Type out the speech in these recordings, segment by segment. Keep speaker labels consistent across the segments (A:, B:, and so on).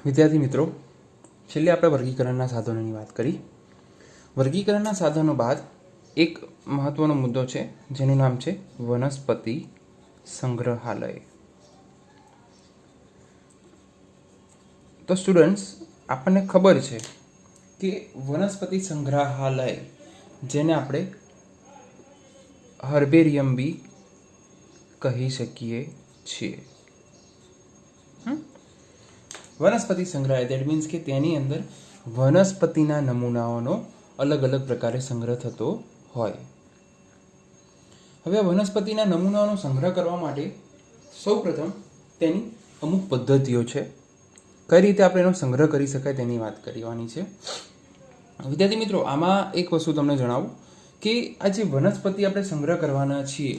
A: વિદ્યાર્થી મિત્રો, છેલ્લે આપણે વર્ગીકરણના સાધનોની વાત કરી. વર્ગીકરણના સાધનો બાદ એક મહત્વનો મુદ્દો છે જેનું નામ છે વનસ્પતિ સંગ્રહાલય. તો સ્ટુડન્ટ્સ, આપણને ખબર છે કે વનસ્પતિ સંગ્રહાલય, જેને આપણે હર્બેરિયમ બી કહી શકીએ છીએ. વનસ્પતિ સંગ્રહાલય દેટ મીન્સ કે તેની અંદર વનસ્પતિના નમૂનાઓનો અલગ અલગ પ્રકારે સંગ્રહ થતો હોય. હવે વનસ્પતિના નમૂનાઓનો સંગ્રહ કરવા માટે સૌપ્રથમ તેની અમુક પદ્ધતિઓ છે. કઈ રીતે આપણે એનો સંગ્રહ કરી શકાય તેની વાત કરવાની છે. વિદ્યાર્થી મિત્રો, આમાં એક વસ્તુ તમને જણાવું કે આ જે વનસ્પતિ આપણે સંગ્રહ કરવાના છીએ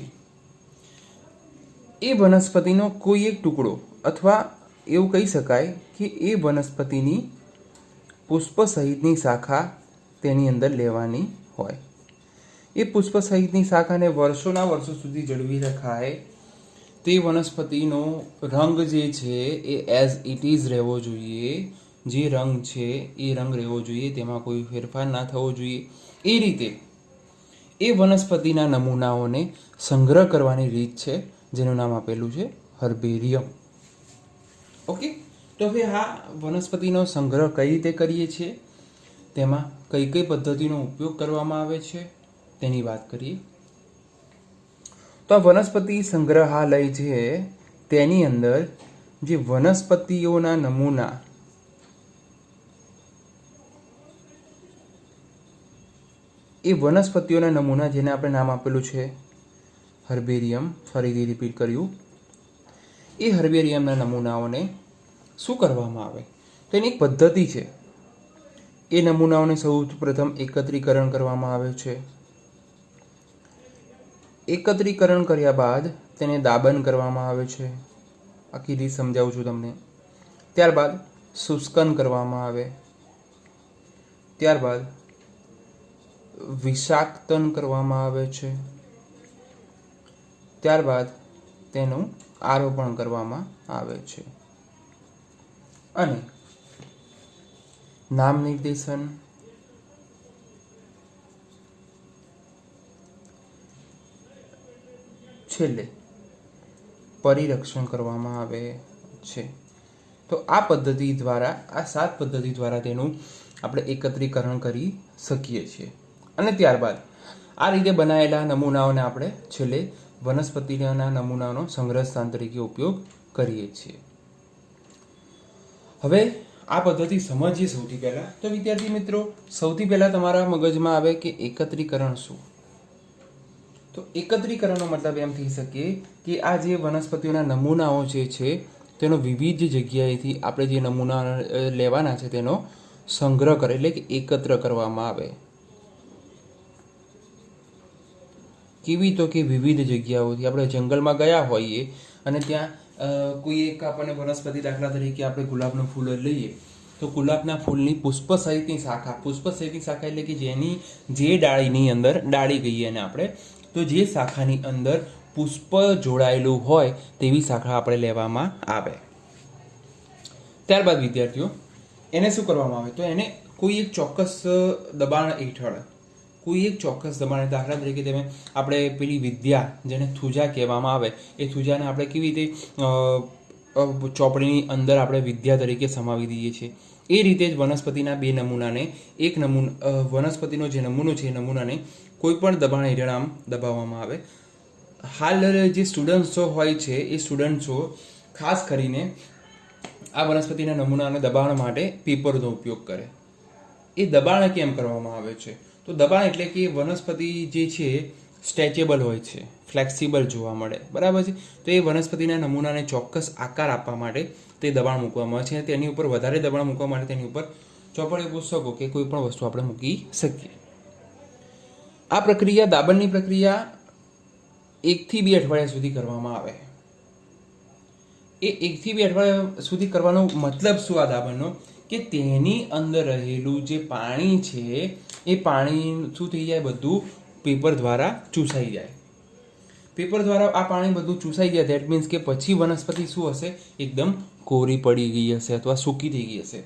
A: એ વનસ્પતિનો કોઈ એક ટુકડો અથવા એવું કહી શકાય કે એ વનસ્પતિની પુષ્પ સહિતની શાખા તેની અંદર લેવાની હોય. એ પુષ્પ સહિતની શાખાને વર્ષોના વર્ષો સુધી જળવી રખાય તે વનસ્પતિનો રંગ જે છે એ એઝ ઇટ ઇઝ રહેવો જોઈએ. જે રંગ છે એ રંગ રહેવો જોઈએ, તેમાં કોઈ ફેરફાર ના થવો જોઈએ. એ રીતે એ વનસ્પતિના નમૂનાઓને સંગ્રહ કરવાની રીત છે જેનું નામ આપેલું છે હર્બેરિયમ. ઓકે, તો હવે આ વનસ્પતિનો સંગ્રહ કઈ રીતે કરીએ છીએ, તેમાં કઈ કઈ પદ્ધતિનો ઉપયોગ કરવામાં આવે છે તેની વાત કરીએ. તો આ વનસ્પતિ સંગ્રહાલય છે તેની અંદર જે વનસ્પતિઓના નમૂના જેને આપણે નામ આપેલું છે હર્બેરિયમ, ફરીથી રિપીટ કર્યું, એ હર્બેરિયમના નમૂનાઓને શું કરવામાં આવે તો એની એક પદ્ધતિ છે. એ નમૂનાઓને સૌથી પ્રથમ એકત્રીકરણ કરવામાં આવે છે. એકત્રીકરણ કર્યા બાદ તેને દાબન કરવામાં આવે છે. આખી રીત સમજાવું છું તમને. ત્યારબાદ શુષ્કન કરવામાં આવે. ત્યારબાદ વિષાક્તન કરવામાં આવે છે. ત્યારબાદ તેનું આરોપણ કરવામાં આવે છે. અને નામ નિર્દેશન, છેલ્લે પરિરક્ષણ કરવામાં આવે છે. તો આ પદ્ધતિ દ્વારા, આ 7 પદ્ધતિ દ્વારા તેનું આપણે એકત્રીકરણ કરી શકીએ છીએ. અને ત્યારબાદ આ રીતે બનાવેલા નમૂનાઓને આપણે છેલ્લે વનસ્પતિના નમૂનાઓનો સંગ્રહ સ્થાન તરીકે ઉપયોગ કરીએ છીએ. હવે આ પદ્ધતિ સમજીએ સૌથી પહેલાં. તો વિદ્યાર્થી મિત્રો, સૌથી પહેલાં તમારા મગજમાં આવે કે એકત્રીકરણ શું? તો એકત્રીકરણનો મતલબ એમ થઈ શકે કે આ જે વનસ્પતિઓના નમૂનાઓ જે છે તેનો વિવિધ જગ્યાએથી આપણે જે નમૂના લેવાના છે તેનો સંગ્રહ કરે, એટલે કે એકત્ર કરવામાં આવે. કેવી તો કે વિવિધ જગ્યાઓથી આપણે જંગલમાં ગયા હોઈએ અને ત્યાં કોઈ એક આપણને વનસ્પતિ, દાખલા તરીકે આપણે ગુલાબનું ફૂલ લઈએ તો ગુલાબના ફૂલની પુષ્પ સહિતની શાખા એટલે કે જેની જે ડાળીની અંદર, ડાળી કહીએ ને આપણે, તો જે શાખાની અંદર પુષ્પ જોડાયેલું હોય તેવી શાખા આપણે લેવામાં આવે. ત્યારબાદ વિદ્યાર્થીઓ, એને શું કરવામાં આવે તો એને કોઈ એક ચોક્કસ દબાણ હેઠળ, દાખલા તરીકે તમે આપણે પેલી વિદ્યા, જેને થૂજા કહેવામાં આવે, એ થૂજાને આપણે કેવી રીતે ચોપડીની અંદર આપણે વિદ્યા તરીકે સમાવી દઈએ છીએ, એ રીતે જ વનસ્પતિના બે નમૂનાને, વનસ્પતિનો જે નમૂનો છે એ નમૂનાને કોઈ પણ દબાણ હેઠળ આમ દબાવવામાં આવે. હાલ જે સ્ટુડન્ટ્સો હોય છે એ સ્ટુડન્ટ્સો ખાસ કરીને આ વનસ્પતિના નમૂનાને દબાણ માટે પેપરનો ઉપયોગ કરે. એ દબાણ કેમ કરવામાં આવે છે? તો દબાણ એટલે કે વનસ્પતિ જે છે સ્ટ્રેચેબલ હોય છે, ફ્લેક્સિબલ જોવા મળે, બરાબર છે. તો એ વનસ્પતિના નમૂનાને ચોક્કસ આકાર આપવા માટે તે દબાણ મૂકવામાં આવે છે. તેની ઉપર વધારે દબાણ મૂકવા માટે તેની ઉપર ચોપડી, પુસ્તકો કે કોઈ પણ વસ્તુ આપણે મૂકી શકીએ. આ પ્રક્રિયા, દાબનની પ્રક્રિયા 1 થી 2 અઠવાડિયા સુધી કરવામાં આવે. એ 1 થી 2 અઠવાડિયા સુધી કરવાનો મતલબ શું આ દાબનનો? કે તેની અંદર રહેલું જે પાણી છે એ પાણી શું થઈ જાય, બધું પેપર દ્વારા ચૂસાઈ જાય. પેપર દ્વારા આ પાણી બધું ચૂસાઈ જાય. ધેટ મીન્સ કે પછી વનસ્પતિ શું હશે, એકદમ કોરી પડી ગઈ હશે અથવા સૂકી થઈ ગઈ હશે.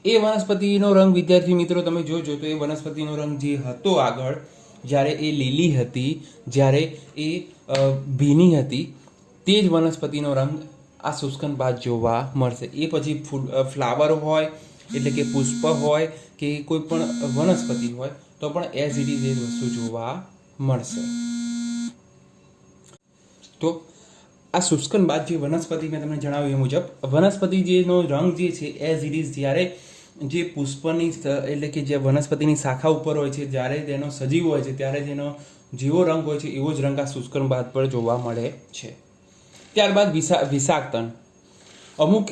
A: એ વનસ્પતિનો રંગ વિદ્યાર્થી મિત્રો તમે જોજો તો એ વનસ્પતિનો રંગ જે હતો આગળ જ્યારે એ લીલી હતી, જ્યારે એ ભીની હતી, તે જ વનસ્પતિનો રંગ આ શુષ્કન બાદ જોવા મળશે. એ પછી ફ્લાવર હોય એટલે કે પુષ્પ હોય કે કોઈ પણ વનસ્પતિ હોય તો પણ એઝ ઇટ ઇઝ એ વસ્તુ જોવા મળશે. તો આ શુષ્કન બાદ જે વનસ્પતિ મેં તમને જણાવ્યું એ મુજબ વનસ્પતિ જેનો રંગ જે છે એઝ ઇટ ઇઝ જ્યારે જે પુષ્પની એટલે કે જે વનસ્પતિની શાખા ઉપર હોય છે, જ્યારે તેનો સજીવ હોય છે ત્યારે તેનો જેવો રંગ હોય છે એવો જ રંગ આ શુષ્કન બાદ પર જોવા મળે છે. ત્યારબાદ વિષાક્તન. અમુક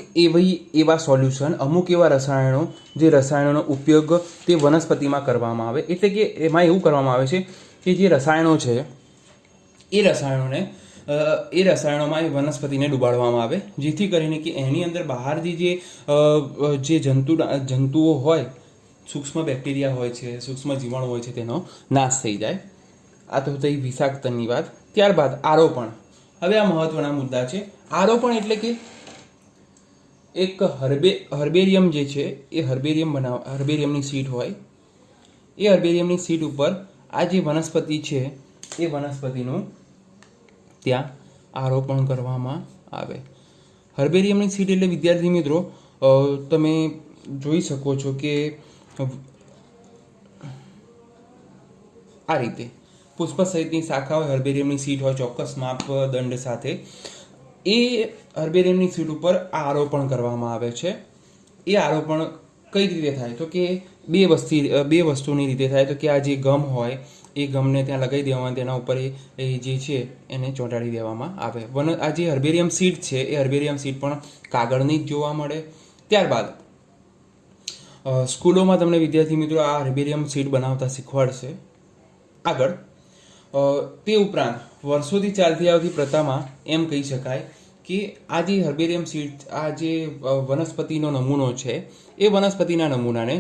A: એવા સોલ્યુશન, અમુક એવા રસાયણો જે રસાયણોનો ઉપયોગ તે વનસ્પતિમાં કરવામાં આવે, એટલે કે એમાં એવું કરવામાં આવે છે કે જે રસાયણો છે એ રસાયણોમાં એ વનસ્પતિને ડુબાડવામાં આવે જેથી કરીને કે એની અંદર બહારથી જે જંતુઓ હોય, સૂક્ષ્મ બેક્ટેરિયા હોય છે, સૂક્ષ્મ જીવાણુ હોય છે તેનો નાશ થઈ જાય. આ તો થઈ વિષાક્તનની વાત. ત્યારબાદ આરોપણ. હવે આ મહત્વના મુદ્દા છે. આરોપણ એટલે કે એક હર્બેરિયમ જે છે એ હર્બેરિયમની સીટ હોય, એ હર્બેરિયમની સીટ ઉપર આ જે વનસ્પતિ છે એ વનસ્પતિનું ત્યાં આરોપણ કરવામાં આવે. હર્બેરિયમની સીટ એટલે વિદ્યાર્થી મિત્રો તમે જોઈ શકો છો કે આ રીતે પુષ્પ સહિતની શાખા હોય, હર્બેરિયમની સીટ હોય ચોક્કસ માપદંડ સાથે, એ હર્બેરિયમની સીટ ઉપર આરોપણ કરવામાં આવે છે. એ આરોપણ કઈ રીતે થાય તો કે બે વસ્તુની રીતે થાય. તો કે આ જે ગમ હોય એ ગમને ત્યાં લગાવી દેવામાં, તેના ઉપર એ જે છે એને ચોંટાડી દેવામાં આવે. આ જે હર્બેરિયમ સીડ છે એ હર્બેરિયમ સીડ પણ કાગળની જ જોવા મળે. ત્યારબાદ સ્કૂલોમાં તમને વિદ્યાર્થી મિત્રો આ હર્બેરિયમ સીડ બનાવતા શીખવાડશે. આગળ તે ઉપરાંત વર્ષોથી ચાલતી આવતી પ્રથામાં એમ કહી શકાય કે આ જે હર્બેરિયમ સીડ, આ જે વનસ્પતિનો નમૂનો છે એ વનસ્પતિના નમૂનાને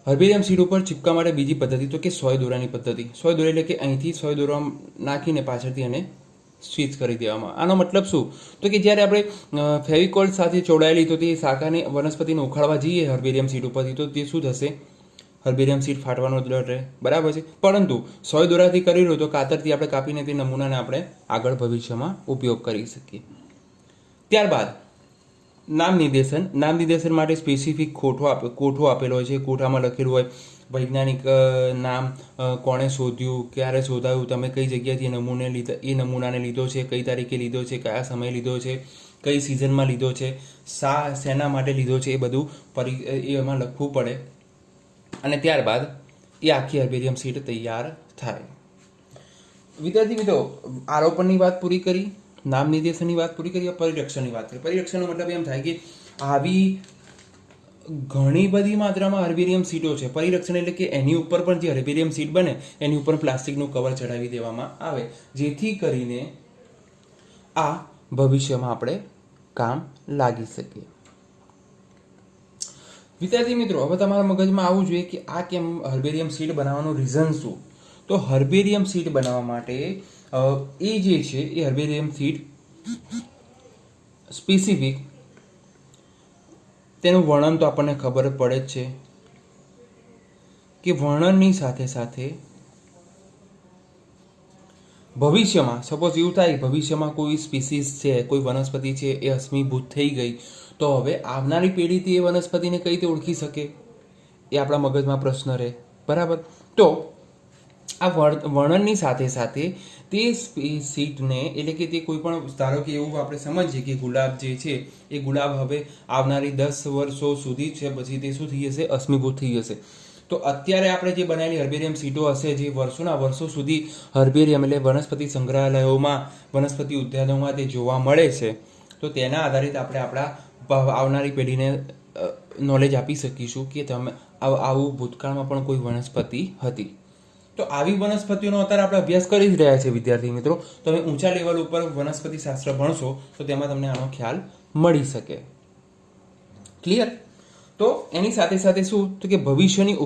A: હર્બેરિયમ સીડ ઉપર ચીપકા માટે બીજી પદ્ધતિ તો કે સોય દોરાની પદ્ધતિ. સોય દોરા એટલે કે અહીંથી સોય દોરા નાખીને પાછળથી એને સ્વિચ કરી દેવામાં. આનો મતલબ શું તો કે જ્યારે આપણે ફેવિકોલ સાથે જોડાયેલી તો તે શાખાને વનસ્પતિને ઉખાડવા જઈએ હર્બેરિયમ સીડ ઉપરથી તો તે શું થશે, હર્બેરિયમ સીડ ફાટવાનો ડર રહે, બરાબર છે. પરંતુ સોય દોરાથી કરી રહ્યો તો કાતરથી આપણે કાપીને તે નમૂનાને આપણે આગળ ભવિષ્યમાં ઉપયોગ કરી શકીએ. ત્યારબાદ નામ નિર્દેશન માટે સ્પેસિફિક કોઠો આપેલો હોય છે. કોઠામાં લખેલું હોય વૈજ્ઞાનિક નામ, કોણે શોધ્યું, ક્યારે શોધાયું, તમે કઈ જગ્યાથી એ નમૂનાને લીધો છે, કઈ તારીખે લીધો છે, કયા સમયે લીધો છે, કઈ સિઝનમાં લીધો છે, શેના માટે લીધો છે, એ બધું એમાં લખવું પડે. અને ત્યારબાદ એ આખી હર્બેરિયમ સીટ તૈયાર થાય. વિદ્યાર્થી મિત્રો આરોપણની વાત પૂરી કરી, નામ નિર્દેશનની વાત પૂરી કરી, પરિરક્ષણની વાત કરી. પરિરક્ષણનો મતલબ એમ થાય કે આવી ઘણી બધી માત્રામાં હર્બેરિયમ સીટો છે. પરિરક્ષણ એટલે કે એની ઉપર પણ જે હર્બેરિયમ સીટ બને એની ઉપર પ્લાસ્ટિકનું કવર ચડાવી દેવામાં આવે જેથી કરીને આ ભવિષ્યમાં આપણે કામ લાગી શકીએ. વિદ્યાર્થી મિત્રો હવે તમારા મગજમાં આવવું જોઈએ કે આ કેમ હર્બેરિયમ સીટ બનાવવાનું રીઝન શું. તો હર્બેરિયમ સીટ બનાવવા માટે એ જે છે એ હર્બેરિયમ સીટ સ્પેસિફિક તેનું વર્ણન તો આપણને ખબર પડે જ છે કે વર્ણનની સાથે સાથે ભવિષ્યમાં સપોઝ એવું થાય ભવિષ્યમાં કોઈ સ્પીસીસ છે, કોઈ વનસ્પતિ છે એ અસ્મીભૂત થઈ ગઈ તો હવે આવનારી પેઢીથી એ વનસ્પતિને કઈ રીતે ઓળખી શકે એ આપણા મગજમાં પ્રશ્ન રહે, બરાબર. તો આ વર્ણનની સાથે સાથે તે સીટને એટલે કે તે કોઈ પણ ધારો કે એવું આપણે સમજીએ કે ગુલાબ જે છે એ ગુલાબ હવે આવનારી 10 વર્ષો સુધી છે પછી તે શું થઈ જશે, અસ્મીભૂત થઈ જશે. તો અત્યારે આપણે જે બનાવેલી હર્બેરિયમ સીટો હશે જે વર્ષો સુધી હર્બેરિયમ એટલે વનસ્પતિ સંગ્રહાલયોમાં, વનસ્પતિ ઉદ્યાનોમાં તે જોવા મળે છે, તો તેના આધારિત આપણે આપણા આવનારી પેઢીને નોલેજ આપી શકીશું કે તમે આવું ભૂતકાળમાં પણ કોઈ વનસ્પતિ હતી. તો આવી વનસ્પતિઓનો અત્યારે આપણે અભ્યાસ કરી જ રહ્યા છે વિદ્યાર્થી મિત્રો. તમે ઊંચા લેવલ ઉપર વનસ્પતિ શાસ્ત્ર ભણશો તો તેમાં તમને આનો ખ્યાલ મળી શકે. ક્લિયર? તો એની સાથે સાથે શું તો કે ભવિષ્યની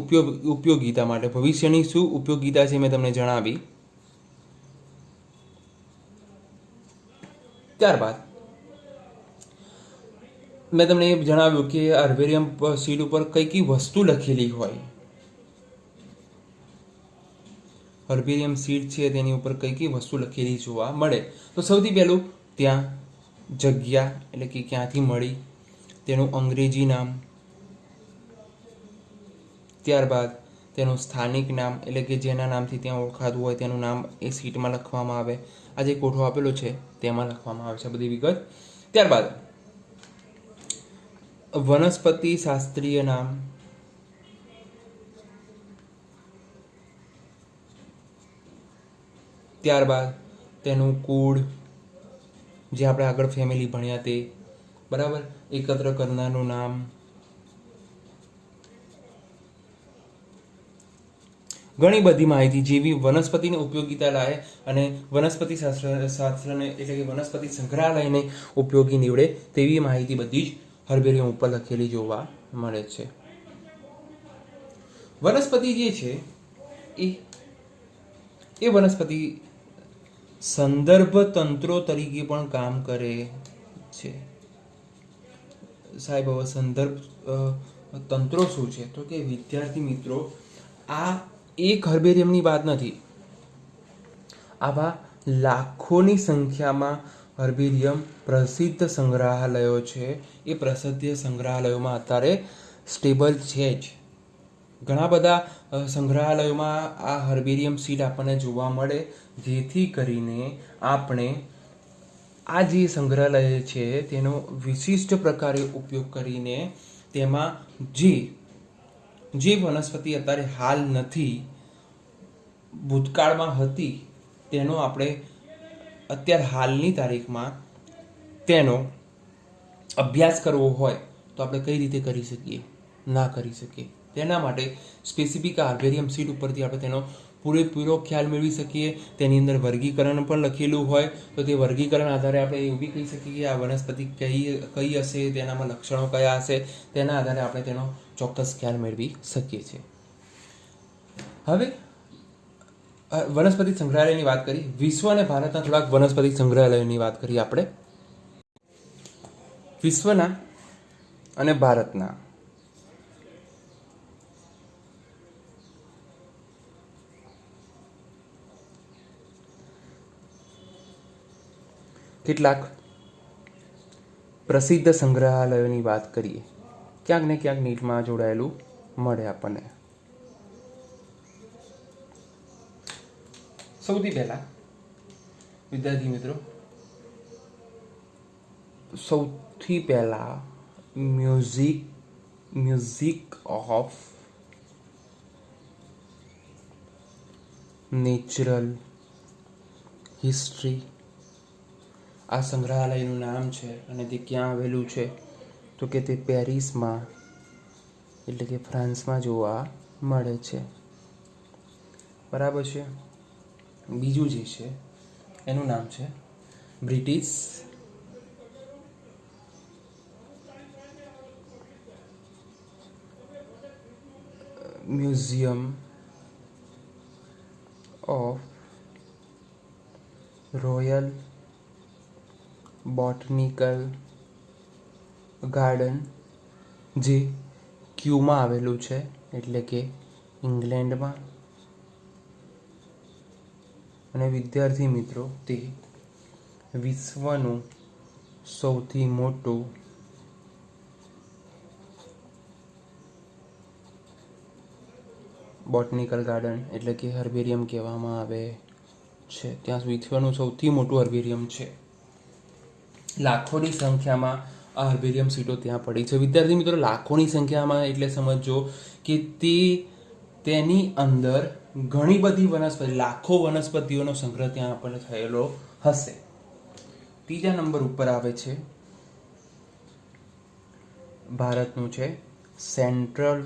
A: ઉપયોગિતા માટે ભવિષ્યની શું ઉપયોગિતા છે મેં તમને જણાવી. ત્યારબાદ મેં તમને એ જણાવ્યું કે હર્બેરિયમ સીટ ઉપર કઈ કઈ વસ્તુ લખેલી હોય. હર્બેરિયમ સીટ છે તેની ઉપર કઈ કઈ વસ્તુ લખેલી જોવા મળે. તો સૌથી પહેલું ત્યાં જગ્યા એટલે કે ક્યાંથી મળી, તેનું અંગ્રેજી નામ, ત્યારબાદ તેનું સ્થાનિક નામ એટલે કે જેના નામથી ત્યાં ઓળખાતું હોય તેનું નામ એ સીટમાં લખવામાં આવે. આ જે કોઠો આપેલો છે તેમાં લખવામાં આવે છે બધી વિગત. ત્યારબાદ વનસ્પતિ શાસ્ત્રીય નામ, ત્યારબાદ તેનું કુળ, જે આપણે આગળ ફેમિલી ભણ્યા તે, બરાબર, એકત્ર કરનારનું નામ, ઘણી બધી માહિતી જેવી વનસ્પતિને ઉપયોગીતા લાવે અને વનસ્પતિ શાસ્ત્રને એટલે કે વનસ્પતિ સંગ્રહાલયને ઉપયોગી નીવડે તેવી માહિતી બધી જ હર્બેરિયમ ઉપર લખેલી જોવા મળે છે. વનસ્પતિ જે છે એ વનસ્પતિ સંદર્ભ તંત્રો તરીકે પણ કામ કરે છે. સાહેબ, હવે સંદર્ભ તંત્રો શું છે? તો કે વિદ્યાર્થી મિત્રો, આ એક હર્બેરિયમની વાત નથી. આવા લાખોની સંખ્યામાં હર્બેરિયમ પ્રસિદ્ધ સંગ્રહાલયો છે. એ પ્રસિદ્ધ સંગ્રહાલયોમાં અત્યારે સ્ટેબલ છે જ. ઘણા બધા સંગ્રહાલયોમાં આ હર્બેરિયમ સીટ આપણને જોવા મળે, જેથી કરીને આપણે આ જે સંગ્રહાલય છે તેનો વિશિષ્ટ પ્રકારે ઉપયોગ કરીને તેમાં જે વનસ્પતિ અત્યારે હાલ નથી, ભૂતકાળમાં હતી, તેનો આપણે અત્યારે હાલની તારીખમાં તેનો અભ્યાસ કરવો હોય તો આપણે કઈ રીતે કરી શકીએ? ના કરી શકીએ. તેના માટે સ્પેસિફિક હર્બેરિયમ સીટ ઉપરથી આપણે તેનો પૂરેપૂરો ખ્યાલ મેળવી શકીએ. તેની અંદર વર્ગીકરણ પણ લખેલું હોય તો તે વર્ગીકરણ આધારે આપણે એવું બી કહી શકીએ કે આ વનસ્પતિ કઈ હશે, તેનામાં લક્ષણો કયા હશે, તેના આધારે આપણે તેનો ચોક્કસ ખ્યાલ મેળવી શકીએ છીએ. હવે વનસ્પતિ સંગ્રહાલયની વાત કરી. વિશ્વ અને ભારતના થોડાક વનસ્પતિ સંગ્રહાલયોની વાત કરીએ આપણે. વિશ્વના અને ભારતના કેટલાક પ્રસિદ્ધ સંગ્રહાલયોની વાત કરીએ. ક્યાંક ને ક્યાંક નીટમાં જોડાયેલું મળે આપણને. સૌથી પહેલા વિદ્યાર્થી મિત્રો, સૌથી પહેલા મ્યુઝિક ઓફ નેચરલ હિસ્ટ્રી આ સંગ્રહાલયનું નામ છે. અને તે ક્યાં આવેલું છે? તો કે તે પેરિસમાં એટલે કે ફ્રાન્સમાં જોવા મળે છે. બરાબર છે. બીજું જે છે એનું નામ છે British museum of royal botanical garden, જે ક્યુમાં આવેલું છે એટલે કે ઇંગ્લેન્ડમાં. અને વિદ્યાર્થી મિત્રો, તે વિશ્વનું સૌથી મોટું બોટનિકલ ગાર્ડન એટલે કે હર્બેરિયમ કહેવામાં આવે છે. ત્યાં વિશ્વનું સૌથી મોટું હર્બેરિયમ છે. લાખોની સંખ્યામાં આ હર્બેરિયમ સીટો ત્યાં પડી છે. વિદ્યાર્થી મિત્રો, લાખોની સંખ્યામાં એટલે સમજો કે તેની અંદર ઘણી બધી વનસ્પતિ, લાખો વનસ્પતિઓનો સંગ્રહ ત્યાં આપણને થયેલો હશે. ત્રીજા નંબર ઉપર આવે છે ભારતનું છે સેન્ટ્રલ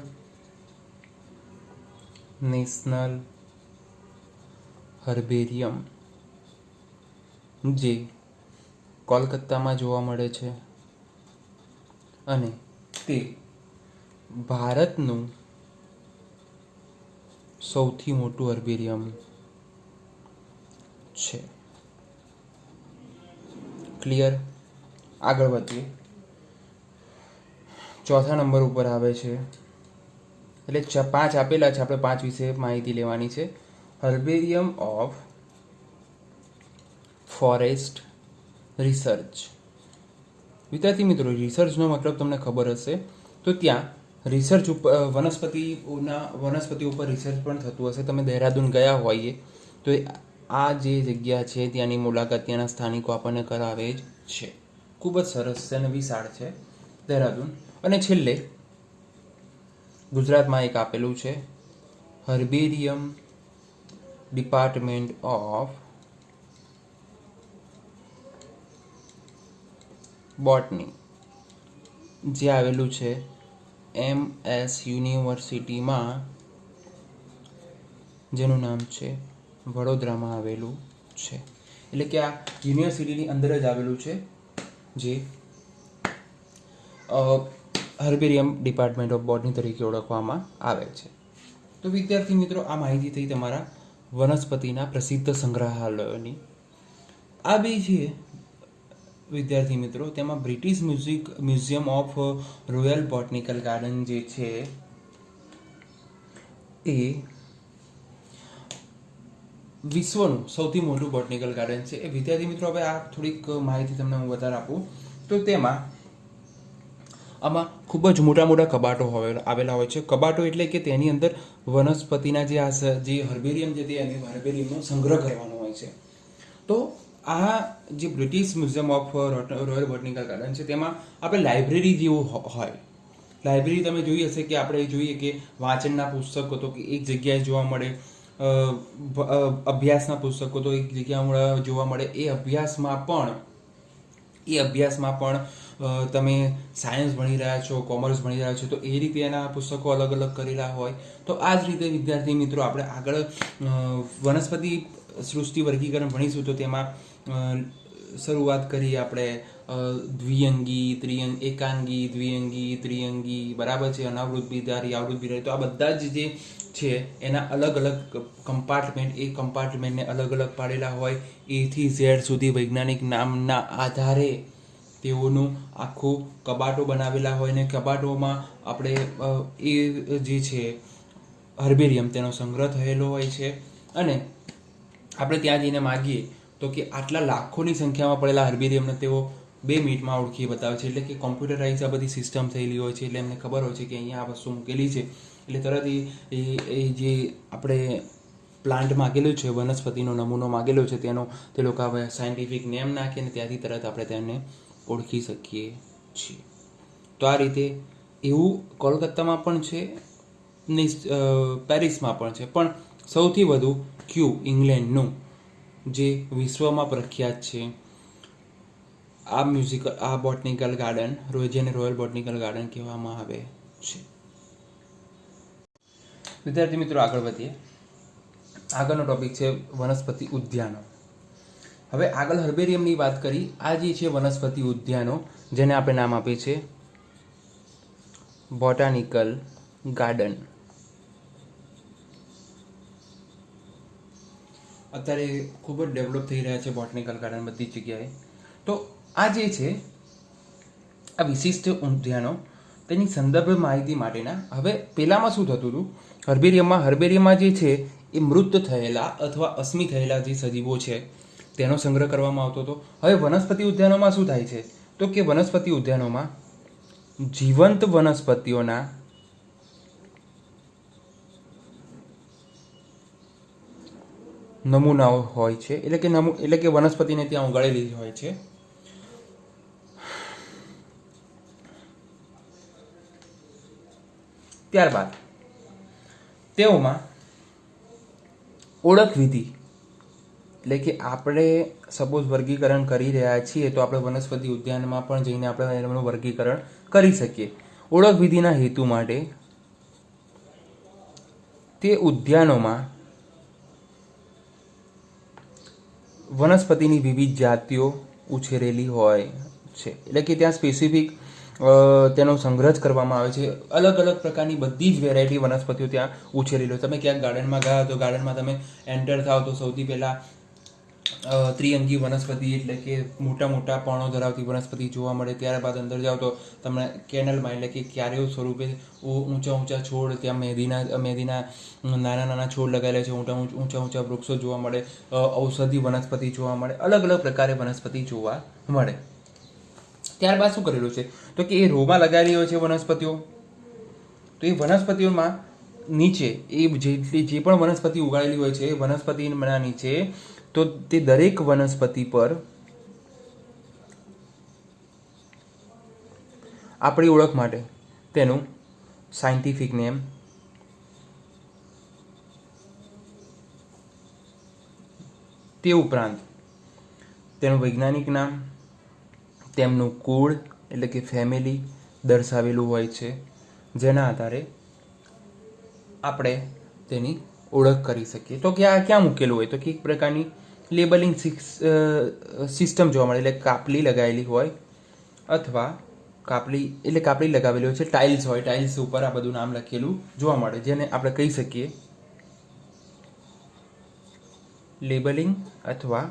A: નેશનલ હર્બેરિયમ, જે કોલકાતામાં જોવા મળે છે અને તે ભારતનું સૌથી મોટું હર્બેરિયમ છે. ક્લિયર? આગળ વધીએ. ચોથા નંબર ઉપર આવે છે, એટલે 5 આપેલા છે, આપણે 5 વિશે માહિતી લેવાની છે. Herbarium of forest research. વિદ્યાર્થી મિત્રો, રિસર્ચનો મતલબ તમને ખબર હશે, તો ત્યાં રિસર્ચ ઉપર વનસ્પતિ ઉપર રિસર્ચ પણ થતું હશે. તમે દહેરાદૂન ગયા હોઈએ તો આ જે જગ્યા છે ત્યાંની મુલાકાત ત્યાંના સ્થાનિકો આપણને કરાવે જ છે. ખૂબ જ સરસ છે અને વિશાળ છે દહેરાદૂન. અને છેલ્લે ગુજરાતમાં એક આપેલું છે, હર્બેરિયમ ડિપાર્ટમેન્ટ ઓફ બોટની, જે આવેલું છે MS યુનિવર્સિટીમાં, જેનું નામ છે વડોદરામાં આવેલું છે. એટલે કે આ યુનિવર્સિટીની અંદર જ આવેલું છે, જે હર્બેરિયમ ડિપાર્ટમેન્ટ ઓફ બોટની તરીકે ઓળખવામાં આવે છે. તો વિદ્યાર્થી મિત્રો, આ માહિતી થઈ તમારા વનસ્પતિના પ્રસિદ્ધ સંગ્રહાલયોની. આ બે છે વિદ્યાર્થી મિત્રો, તેમાં British museum of royal botanical garden જે છે એ વિશ્વનું સૌથી મોટું બોટનિકલ ગાર્ડન છે. એ વિદ્યાર્થી મિત્રો, હવે આ થોડીક માહિતી તમને હું વધારે આપું તો આમાં ખૂબ જ મોટા મોટા કબાટો આવેલા હોય છે. કબાટો એટલે કે તેની અંદર વનસ્પતિના જે હર્બેરિયમ છે તે હર્બેરિયમનો સંગ્રહ કરવાનો હોય છે. તો આ જે British museum of royal botanical garden છે તેમાં આપણે લાઇબ્રેરી જેવું હોય. લાઇબ્રેરી તમે જોઈ હશે કે આપણે જોઈએ કે વાંચનના પુસ્તકો તો એક જગ્યાએ જોવા મળે, અભ્યાસના પુસ્તકો તો એક જગ્યાએ જોવા મળે. એ અભ્યાસમાં પણ તમે સાયન્સ ભણી રહ્યા છો, કોમર્સ ભણી રહ્યા છો, તો એ રીતે એના પુસ્તકો અલગ અલગ કરેલા હોય. તો આ જ રીતે વિદ્યાર્થી મિત્રો, આપણે આગળ વનસ્પતિ સૃષ્ટિ વર્ગીકરણ ભણીશું તો તેમાં શરૂઆત કરી આપણે દ્વિઅંગી, એકાંગી, દ્વિઅંગી, ત્રિઅંગી, બરાબર છે, અનાવૃત બિદારી, આવૃત બિદારી. તો આ બધા જ જે છે એના અલગ અલગ કમ્પાર્ટમેન્ટ, એ કમ્પાર્ટમેન્ટને અલગ અલગ પાડેલા હોય. A થી Z સુધી વૈજ્ઞાનિક નામના આધારે તેઓનું આખું કબાટો બનાવેલા હોય, ને કબાટોમાં આપણે એ જે છે હર્બેરિયમ તેનો સંગ્રહ થયેલો હોય છે. અને આપણે ત્યાં જઈને માગીએ તો કે આટલા લાખોની સંખ્યામાં પડેલા હર્બેરિયમને તેઓ 2 મિનિટમાં ઓળખી બતાવે છે. એટલે કે કોમ્પ્યુટરાઇઝ આ બધી સિસ્ટમ થયેલી હોય છે, એટલે એમને ખબર હોય છે કે અહીંયા આ વસ્તુ મૂકેલી છે. એટલે તરત એ જે આપણે પ્લાન્ટ માગેલું છે, વનસ્પતિનો નમૂનો માગેલો છે, તે લોકો હવે સાયન્ટિફિક નેમ નાખીને ત્યાંથી તરત આપણે તેને ઓળખી શકીએ છીએ. તો આ રીતે એવું કોલકાતામાં પણ છે ને પેરિસમાં પણ છે, પણ સૌથી વધુ ઇંગ્લેન્ડનું જે વિશ્વમાં પ્રખ્યાત છે આ બોટનિકલ ગાર્ડન, જેને રોયલ બોટનિકલ ગાર્ડન કહેવામાં આવે છે. વિદ્યાર્થી મિત્રો, આગળ વધીએ. આગળનો ટોપિક છે વનસ્પતિ ઉદ્યાનો. હવે આગળ હર્બેરિયમની વાત કરી. આ જે છે વનસ્પતિ ઉદ્યાનો, જેને આપણે નામ આપીએ છીએ બોટાનિકલ ગાર્ડન. અત્યારે ખૂબ જ ડેવલપ થઈ રહ્યા છે બોટનિકલ ગાર્ડન બધી જગ્યાએ. તો આ જે છે આ વિશિષ્ટ ઉદ્યાનો, તેની સંદર્ભ માહિતી માટેના. હવે પહેલામાં શું થતું હતું, હર્બેરિયમમાં જે છે એ મૃત થયેલા અથવા અસ્મી થયેલા જે સજીવો છે તેનો સંગ્રહ કરવામાં આવતો હતો. હવે વનસ્પતિ ઉદ્યાનોમાં શું થાય છે, તો કે વનસ્પતિ ઉદ્યાનોમાં જીવંત વનસ્પતિઓના નમૂનાઓ હોય છે. એટલે કે વનસ્પતિને ત્યાં ઉગાડેલી હોય છે. ત્યારબાદ તેઓમાં ઓળખ વિધિ, એટલે કે આપણે સપોઝ વર્ગીકરણ કરી રહ્યા છીએ તો આપણે વનસ્પતિ ઉદ્યાનમાં પણ જઈને આપણે એનું વર્ગીકરણ કરી શકીએ. ઓળખ વિધિના હેતુ માટે તે ઉદ્યાનોમાં વનસ્પતિની વિવિધ જાતિઓ ઉછેરેલી હોય છે. એટલે કે ત્યાં સ્પેસિફિક તેનો સંગ્રહ કરવામાં આવે છે. અલગ અલગ પ્રકારની બધી જ વેરાયટી વનસ્પતિઓ ત્યાં ઉછેરેલી હોય. તમે ક્યાંક ગાર્ડનમાં ગયા તો ગાર્ડનમાં તમે એન્ટર થાવ તો સૌથી પહેલાં ત્રિઅંગી વનસ્પતિ એટલે કે મોટા મોટા પર્ણો ધરાવતી વનસ્પતિ જોવા મળે. ત્યારબાદ અંદર જાઓ તો તમને કેનલમાં એટલે કે ક્યારેઓ સ્વરૂપે ઊંચા ઊંચા છોડ, ત્યાં મેદીના નાના નાના છોડ લગાવેલા છે, ઊંચા ઊંચા વૃક્ષો જોવા મળે, ઔષધિ વનસ્પતિ જોવા મળે, અલગ અલગ પ્રકારે વનસ્પતિ જોવા મળે. ત્યારબાદ શું કરેલું છે તો કે એ રોમાં લગાવેલી હોય છે વનસ્પતિઓ. તો એ વનસ્પતિઓમાં નીચે એ જેટલી જે પણ વનસ્પતિ ઉગાડેલી હોય છે એ વનસ્પતિના નીચે તો તે દરેક વનસ્પતિ પર આપણી ઓળખ માટે તેનું સાયન્ટિફિક નેમ, તે ઉપરાંત તેનું વૈજ્ઞાનિક નામ, તેમનું કુળ એટલે કે ફેમિલી દર્શાવેલું હોય છે, જેના આધારે આપણે તેની ઓળખ કરી શકીએ. તો ક્યાં મૂકેલું હોય તો કે એક પ્રકારની લેબલિંગ સિસ્ટમ જોવા મળે, એટલે કાપલી લગાવેલી હોય અથવા કાપલી લગાવેલી હોય છે, ટાઇલ્સ હોય, ટાઇલ્સ ઉપર આ બધું નામ લખેલું જોવા મળે, જેને આપણે કહી શકીએ લેબલિંગ અથવા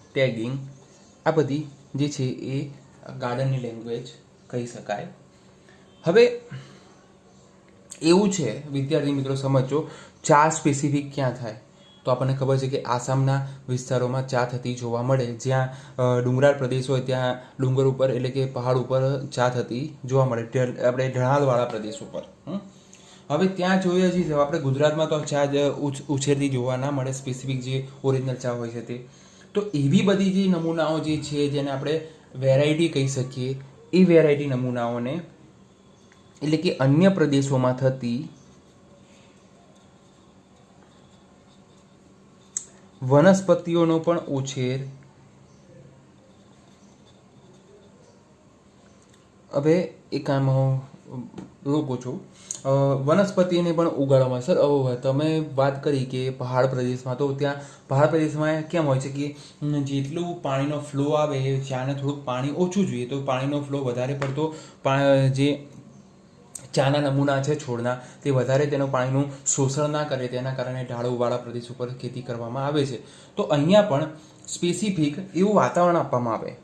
A: ટેગિંગ. આ બધી જે છે એ ગાર્ડનની લેંગ્વેજ કહી શકાય. હવે એવું છે વિદ્યાર્થી મિત્રો, સમજો ચા સ્પેસિફિક ક્યાં થાય તો આપણને ખબર છે કે આસામના વિસ્તારોમાં ચા થતી જોવા મળે. જ્યાં ડુંગરાળ પ્રદેશ હોય ત્યાં ડુંગર ઉપર એટલે કે પહાડ ઉપર ચા થતી જોવા મળે, આપણે ઢળાલવાળા પ્રદેશ ઉપર. હવે ત્યાં જોઈએ છીએ આપણે ગુજરાતમાં તો ચા ઉછેરતી જોવા ના મળે, સ્પેસિફિક જે ઓરિજિનલ ચા હોય છે તે. તો એવી બધી જે નમૂનાઓ જે છે જેને આપણે વેરાયટી કહી શકીએ, એ વેરાયટી નમૂનાઓને એટલે કે અન્ય પ્રદેશોમાં થતી વનસ્પતિઓનો પણ ઉછેર હવે એક આમ રોકો છો વનસ્પતિને પણ ઉગાડવામાં. સર હવે તમે વાત કરી કે પહાડ પ્રદેશમાં, તો ત્યાં પહાડ પ્રદેશમાં કેમ હોય છે કે જેટલું પાણીનો ફ્લો આવે ચાને થોડુંક પાણી ઓછું જોઈએ, તો પાણીનો ફ્લો વધારે પડતો જે ચાના નમૂના છે છોડના તે વધારે તેનું પાણીનું શોષણ ના કરે, તેના કારણે ઢાળુવાળા પ્રદેશ ઉપર ખેતી કરવામાં આવે છે. તો અહીંયા પણ સ્પેસિફિક એવું વાતાવરણ આપવામાં આવે,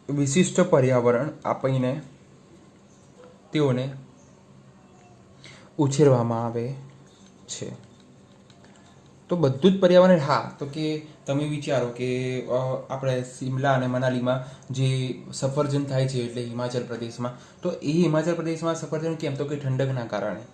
A: વિશિષ્ટ પર્યાવરણ આપીને તેઓને ઉછેરવામાં આવે છે. તો બધું જ પર્યાવરણ, હા, તો કે તમે વિચારો કે આપણે શિમલા અને મનાલીમાં જે સફરજન થાય છે એટલે હિમાચલ પ્રદેશમાં, તો એ હિમાચલ પ્રદેશમાં સફરજન કેમ તો કે ઠંડકના કારણે.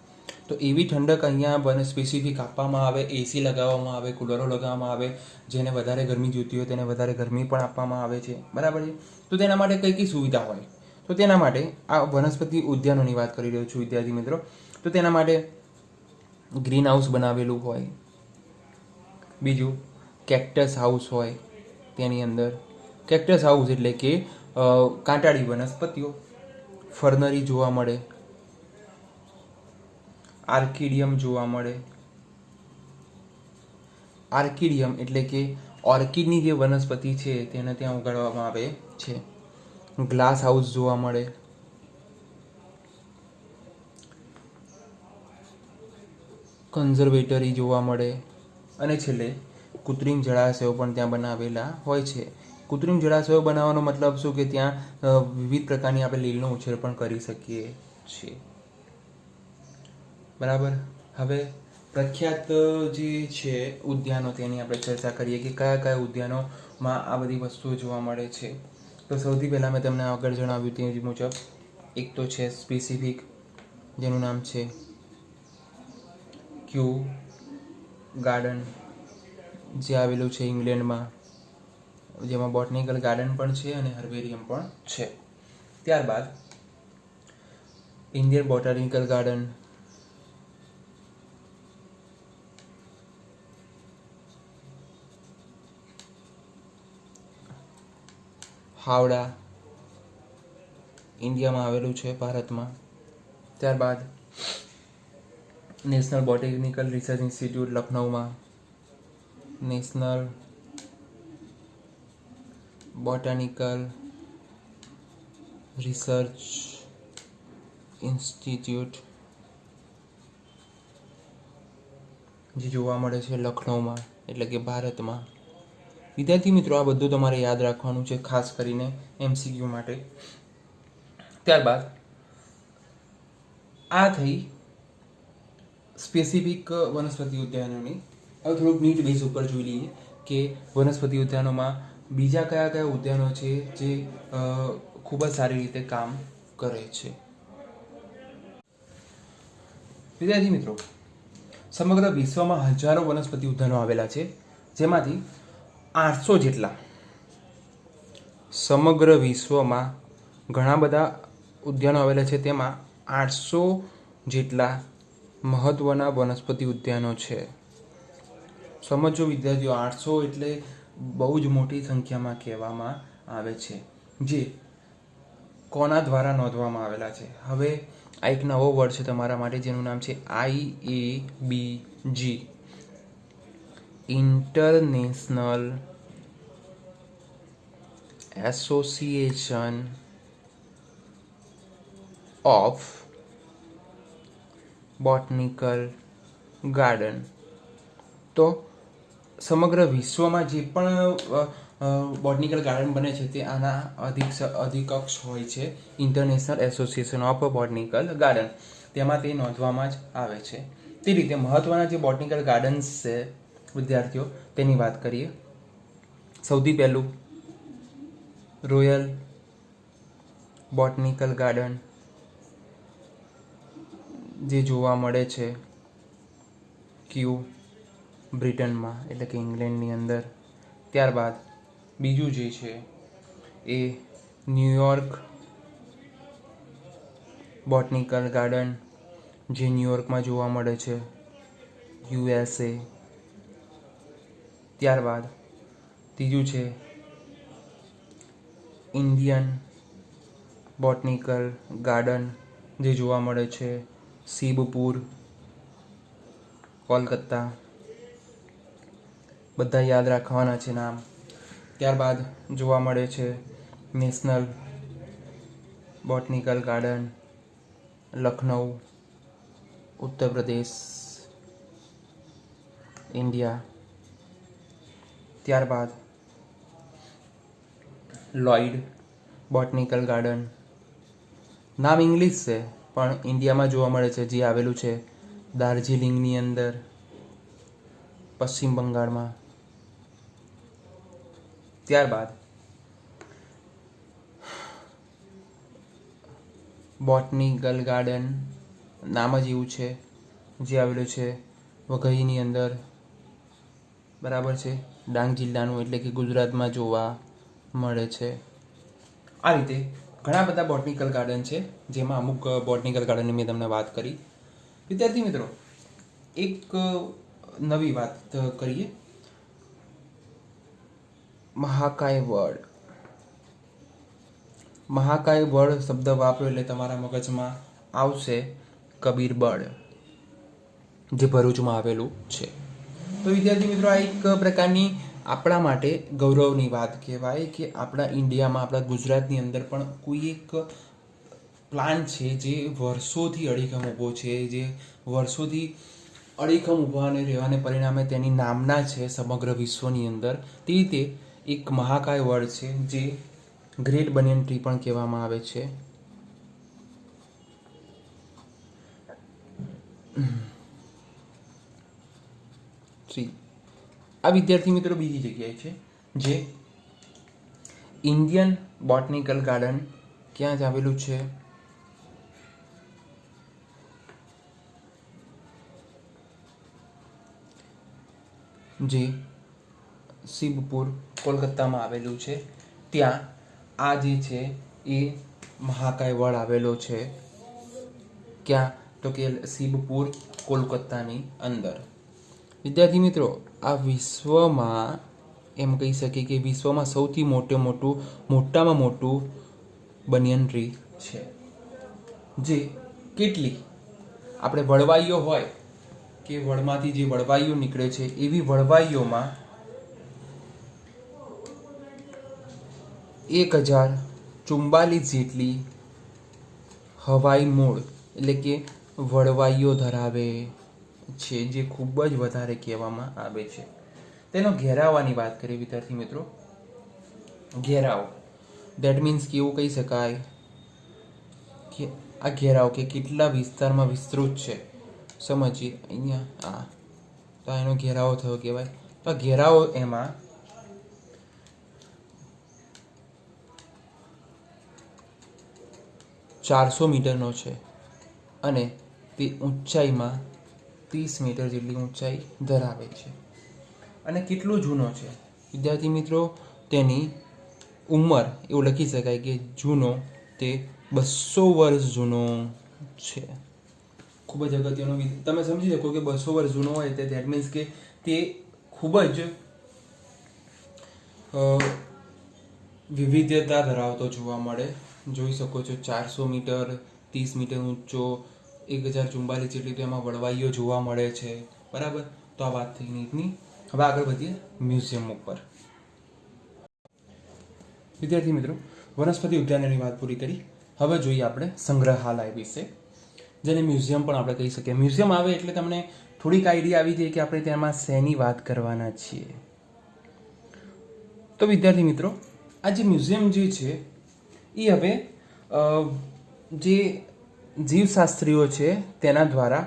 A: તો એવી ઠંડક અહીંયા બને સ્પેસિફિક આપવામાં આવે, એસી લગાવવામાં આવે, કુલરો લગાવવામાં આવે, જેને વધારે ગરમી જોઈતી હોય તેને વધારે ગરમી પણ આપવામાં આવે છે, બરાબર છે. તો તેના માટે કઈ કઈ સુવિધા હોય તો તેના માટે આ વનસ્પતિ ઉદ્યાનોની વાત કરી રહ્યો છું વિદ્યાર્થી મિત્રો. તો તેના માટે ગ્રીન હાઉસ બનાવેલું હોય, બીજું કેક્ટસ હાઉસ હોય, તેની અંદર કેક્ટસ હાઉસ એટલે કે કાંટાળી વનસ્પતિઓ, ફર્નરી જોવા મળે, આર્કિડિયમ જોવા મળે. આર્કિડિયમ એટલે કે ઓર્કિડની જે વનસ્પતિ છે તેને ત્યાં ઉગાડવામાં આવે છે. ગ્લાસ હાઉસ જોવા મળે, કન્ઝર્વેટરી જોવા મળે, અને છેલ્લે કૃત્રિમ જળાશયો પણ ત્યાં બનાવેલા હોય છે. કૃત્રિમ જળાશયો બનાવવાનો મતલબ શું કે ત્યાં વિવિધ પ્રકારની આપણે લીલનો ઉછેર પણ કરી શકીએ છીએ, બરાબર. હવે પ્રખ્યાત જે છે ઉદ્યાનો તેની આપણે ચર્ચા કરીએ કે કયા કયા ઉદ્યાનોમાં આ બધી વસ્તુઓ જોવા મળે છે. તો સૌથી પહેલાં મેં તમને આગળ જણાવ્યું તે મુજબ એક તો છે સ્પેસિફિક, જેનું નામ છે ક્યુ ગાર્ડન, જે આવેલું છે ઇંગ્લેન્ડમાં, જેમાં બોટનિકલ ગાર્ડન પણ છે અને હર્બેરિયમ પણ છે. ત્યારબાદ ઇન્ડિયન બોટાનિકલ ગાર્ડન, હાવડા, ઇન્ડિયામાં આવેલું છે, ભારતમાં. ત્યારબાદ નેશનલ બોટેનિકલ રિસર્ચ ઇન્સ્ટિટ્યૂટ લખનઉમાં, નેશનલ બોટાનિકલ રિસર્ચ ઇન્સ્ટિટ્યૂટ જે જોવા મળે છે લખનઉમાં. એટલે કે ભારતમાં. વિદ્યાર્થી મિત્રો, આ બધું તમારે યાદ રાખવાનું છે, ખાસ કરીને MCQ માટે. ત્યારબાદ આ થઈ સ્પેસિફિક વનસ્પતિ ઉદ્યાનોની. હવે થોડુંક નીટ બેઝ ઉપર જોઈ લઈએ કે વનસ્પતિ ઉદ્યાનોમાં બીજા કયા કયા ઉદ્યાનો છે જે ખૂબ જ સારી રીતે કામ કરે છે. વિદ્યાર્થી મિત્રો, સમગ્ર વિશ્વમાં હજારો વનસ્પતિ ઉદ્યાનો આવેલા છે, જેમાંથી 800 જેટલા સમગ્ર વિશ્વમાં ઘણા બધા ઉદ્યાનો આવેલા છે, તેમાં 800 જેટલા મહત્વના વનસ્પતિ ઉદ્યાનો છે. સમજો વિદ્યાર્થીઓ, 800 એટલે બહુ જ મોટી સંખ્યામાં કહેવામાં આવે છે, જે કોના દ્વારા નોંધવામાં આવેલા છે. હવે આ એક નવો વર્ડ છે તમારા માટે, જેનું નામ છે IABG, international association of botanical garden. તો સમગ્ર વિશ્વમાં જે પણ બોટનિકલ ગાર્ડન બને છે તે આના અધિકક્ષ હોય છે, international association of botanical garden. તેમાં તે નોંધવામાં જ આવે છે. તે રીતે મહત્વના જે બોટનિકલ ગાર્ડન્સ છે વિદ્યાર્થીઓ, તેની વાત કરીએ. સૌથી પહેલું રોયલ બોટનિકલ ગાર્ડન, જે જોવા મળે છે ક્યુ બ્રિટનમાં, એટલે કે ઇંગ્લેન્ડની અંદર. ત્યારબાદ બીજું જે છે એ ન્યુયોર્ક બોટનિકલ ગાર્ડન, જે ન્યુયોર્કમાં જોવા મળે છે, USA. ત્યારબાદ ત્રીજું છે ઇન્ડિયન બોટનિકલ ગાર્ડન, જે જોવા મળે છે શિબપુર, કોલકાતા. બધા યાદ રાખવાના છે નામ. ત્યારબાદ જોવા મળે છે national botanical garden, Lucknow, Uttar Pradesh, India. ત્યારબાદ લોઈડ બોટનિકલ ગાર્ડન, નામ ઇંગ્લિશ છે પણ ઇન્ડિયામાં જોવા મળે છે, જે આવેલું છે દાર્જિલિંગની અંદર, પશ્ચિમ બંગાળમાં. ત્યારબાદ બોટનિકલ ગાર્ડન, નામ જ એવું છે, જે આવેલું છે વઘઈની અંદર, બરાબર છે, ડાંગ જિલ્લાનું, એટલે કે ગુજરાતમાં જોવા મળે છે. આ રીતે ઘણા બધા બોટનિકલ ગાર્ડન છે, જેમાં અમુક બોટનિકલ ગાર્ડનની મેં તમને વાત કરી. વિદ્યાર્થી મિત્રો, એક નવી વાત કરીએ. મહાકાય વર્ડ. મહાકાય વર્ડ શબ્દ વાપરો એટલે તમારા મગજમાં આવશે કબીરબડ, જે ભરૂચમાં આવેલું છે. તો વિદ્યાર્થી મિત્રો, આ એક પ્રકારની આપણા માટે ગૌરવની વાત કહેવાય કે આપણા ઇન્ડિયામાં, આપણા ગુજરાતની અંદર પણ કોઈ એક પ્લાન્ટ છે જે વર્ષોથી અડીખમ ઊભો છે, જે વર્ષોથી અડીખમ ઊભા અને રહેવાને પરિણામે તેની નામના છે સમગ્ર વિશ્વની અંદર. તે રીતે એક મહાકાય વર્ડ છે, જે ગ્રેટ બનિયન ટ્રી પણ કહેવામાં આવે છે. આ વિદ્યાર્થી મિત્રો બીજી જગ્યાએ છે, જે ઇન્ડિયન બોટનિકલ ગાર્ડન ક્યાં જ આવેલું છે? જે શિબપુર, કોલકાતામાં આવેલું છે. ત્યાં આ જે છે એ મહાકાય વર્ડ આવેલો છે. ક્યાં? તો કે શિબપુર, કોલકાતાની અંદર. વિદ્યાર્થી મિત્રો, આ વિશ્વમાં એમ કહી શકીએ કે વિશ્વમાં સૌથી મોટામાં મોટું બનિયન ટ્રી છે, જે કેટલી આપણે વળવાઈઓ હોય કે વડમાંથી જે વળવાઈઓ નીકળે છે, એવી વળવાઈઓમાં 1044 જેટલી હવાઈ મૂળ એટલે કે વળવાઈઓ ધરાવે છે, જે ખૂબ જ વધારે કહેવામાં આવે છે. તેનો ઘેરાવાની વાત કરીએ વિદ્યાર્થી મિત્રો. ઘેરાવ દેટ મીન્સ કે એવું કહી શકાય કે આ ઘેરાવ કે કેટલા વિસ્તારમાં વિસ્તૃત છે. સમજીએ અહીંયા આ તો એનો ઘેરાવો થયો કહેવાય. તો આ ઘેરાવો એમાં 400 મીટરનો છે અને તે ઊંચાઈમાં 30 મીટર જેટલી ઊંચાઈ ધરાવે છે. અને કેટલો જૂનો છે વિદ્યાર્થી મિત્રો? તેની ઉંમર એવું લખી શકાય કે જૂનો તે 200 વર્ષ જૂનો છે. ખૂબ જ અગત્યનો તમે સમજી શકો કે 200 વર્ષ જૂનો હોય તે દેટ મીન્સ કે તે ખૂબ જ વિવિધતા ધરાવતો જોવા મળે. જોઈ શકો છો 400 મીટર, 30 મીટર ઊંચો, 1044 જેટલી તો એમાં વળવાઈઓ જોવા મળે છે. બરાબર. તો આ વાત થઈ નીટની. હવે આગળ વધીએ મ્યુઝિયમ ઉપર. વિદ્યાર્થી મિત્રો, વનસ્પતિ ઉદ્યાનની વાત પૂરી કરી. હવે જોઈએ આપણે સંગ્રહાલય વિશે, જેને મ્યુઝિયમ પણ આપણે કહી શકીએ. મ્યુઝિયમ આવે એટલે તમને થોડીક આઈડિયા આવી જાય કે આપણે તેમાં શેની વાત કરવાના છીએ. તો વિદ્યાર્થી મિત્રો, આ જે મ્યુઝિયમ જે છે એ હવે જે જીવશાસ્ત્રીઓ છે તેના દ્વારા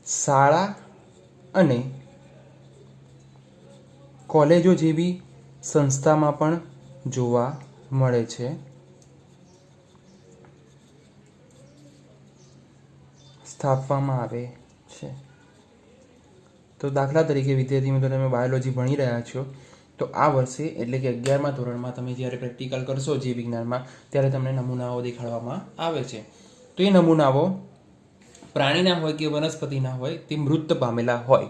A: શાળા અને કોલેજો જેવી સંસ્થામાં પણ જોવા મળે છે. સ્થાપવામાં આવે છે. તો દાખલા તરીકે વિદ્યાર્થી મિત્રો, તમે બાયોલોજી ભણી રહ્યા છો તો આ વર્ષે એટલે કે 11મા ધોરણમાં તમે જ્યારે પ્રેક્ટિકલ કરશો જીવ વિજ્ઞાનમાં ત્યારે તમને નમૂનાઓ દેખાડવામાં આવે છે. તો એ નમૂનાઓ પ્રાણીના હોય કે વનસ્પતિના હોય તે મૃત પામેલા હોય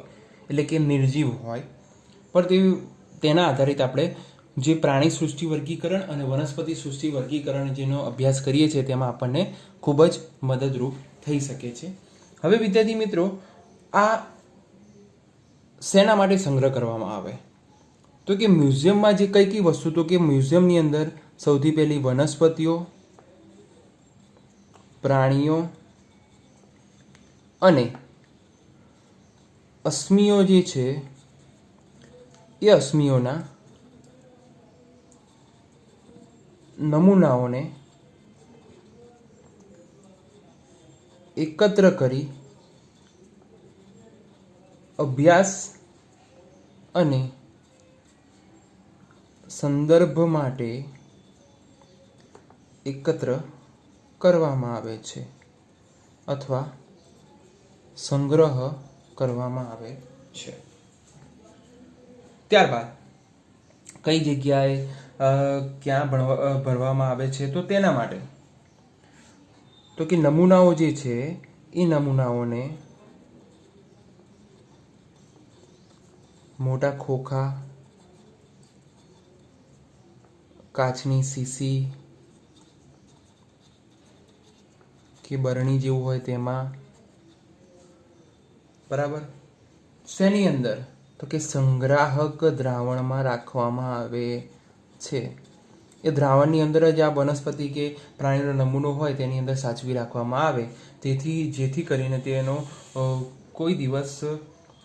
A: એટલે કે નિર્જીવ હોય. પણ તેના આધારિત આપણે જે પ્રાણી સૃષ્ટિ વર્ગીકરણ અને વનસ્પતિ સૃષ્ટિ વર્ગીકરણ જેનો અભ્યાસ કરીએ છીએ તેમાં આપણને ખૂબ જ મદદરૂપ થઈ શકે છે. હવે વિદ્યાર્થી મિત્રો, આ શેના માટે સંગ્રહ કરવામાં આવે? તો કે મ્યુઝિયમમાં જે કઈ વસ્તુ, તો કે મ્યુઝિયમની અંદર સૌથી પહેલી વનસ્પતિઓ, પ્રાણીઓ અને અશ્મિઓ જે છે એ અશ્મિઓના નમૂનાઓને એકત્ર કરી અભ્યાસ અને સંદર્ભ માટે એકત્ર કરવામાં આવે છે અથવા સંગ્રહ કરવામાં આવે છે. ત્યારબાદ કઈ જગ્યાએ ક્યાં ભરવામાં આવે છે? તો તેના માટે તો કે નમૂનાઓ જે છે એ નમૂનાઓને મોટા ખોખા, કાચની શીશી કે બરણી જેવું હોય તેમાં, બરાબર, શેની અંદર? તો કે સંગ્રાહક દ્રાવણમાં રાખવામાં આવે છે. એ દ્રાવણની અંદર જ આ વનસ્પતિ કે પ્રાણીનો નમૂનો હોય તેની અંદર સાચવી રાખવામાં આવે જેથી કરીને તેનો કોઈ દિવસ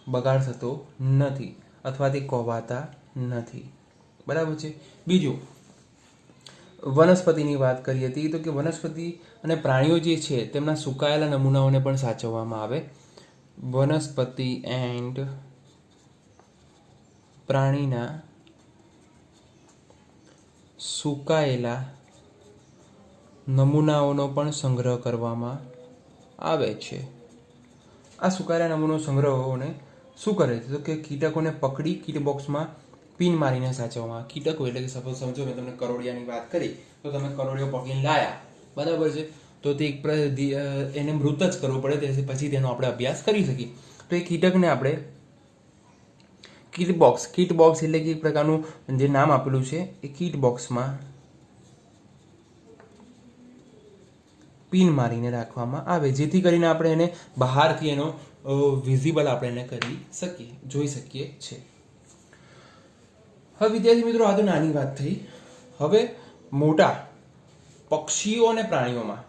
A: બગાડ થતો નથી અથવા તે કોવાતા નથી. બરાબર છે. બીજું, વનસ્પતિની વાત કરી હતી તો કે વનસ્પતિ અને પ્રાણીઓ જે છે તેમના સુકાયેલા નમૂનાઓને પણ સાચવવામાં આવે. વનસ્પતિ એન્ડ પ્રાણીના સુકાયેલા નમૂનાઓનો પણ સંગ્રહ કરવામાં આવે છે. આ સુકાયેલા નમૂનો સંગ્રહોને શું કરે છે? તો કે કીટકોને પકડી કીટ બોક્સમાં પિન મારીને સાચવવામાં. કીટકો એટલે કે સપોઝ સમજો મેં તમને કરોડિયાની વાત કરી તો તમે કરોડિયો પકડીને લાયા, બરાબર છે, તો તે એને મૃત જ કરવો પડે, પછી તેનો આપણે અભ્યાસ કરી શકીએ. તો એ કીટકને આપણે કીટ બોક્સ એટલે કે એક પ્રકારનું જે નામ આપેલું છે એ કીટ બોક્સમાં પિન મારીને રાખવામાં આવે જેથી કરીને આપણે એને બહારથી એનો વિઝિબલ આપણે એને કરી શકીએ, જોઈ શકીએ છે. હવે વિદ્યાર્થી મિત્રો, આ તો નાની વાત થઈ. હવે મોટા પક્ષીઓ અને પ્રાણીઓમાં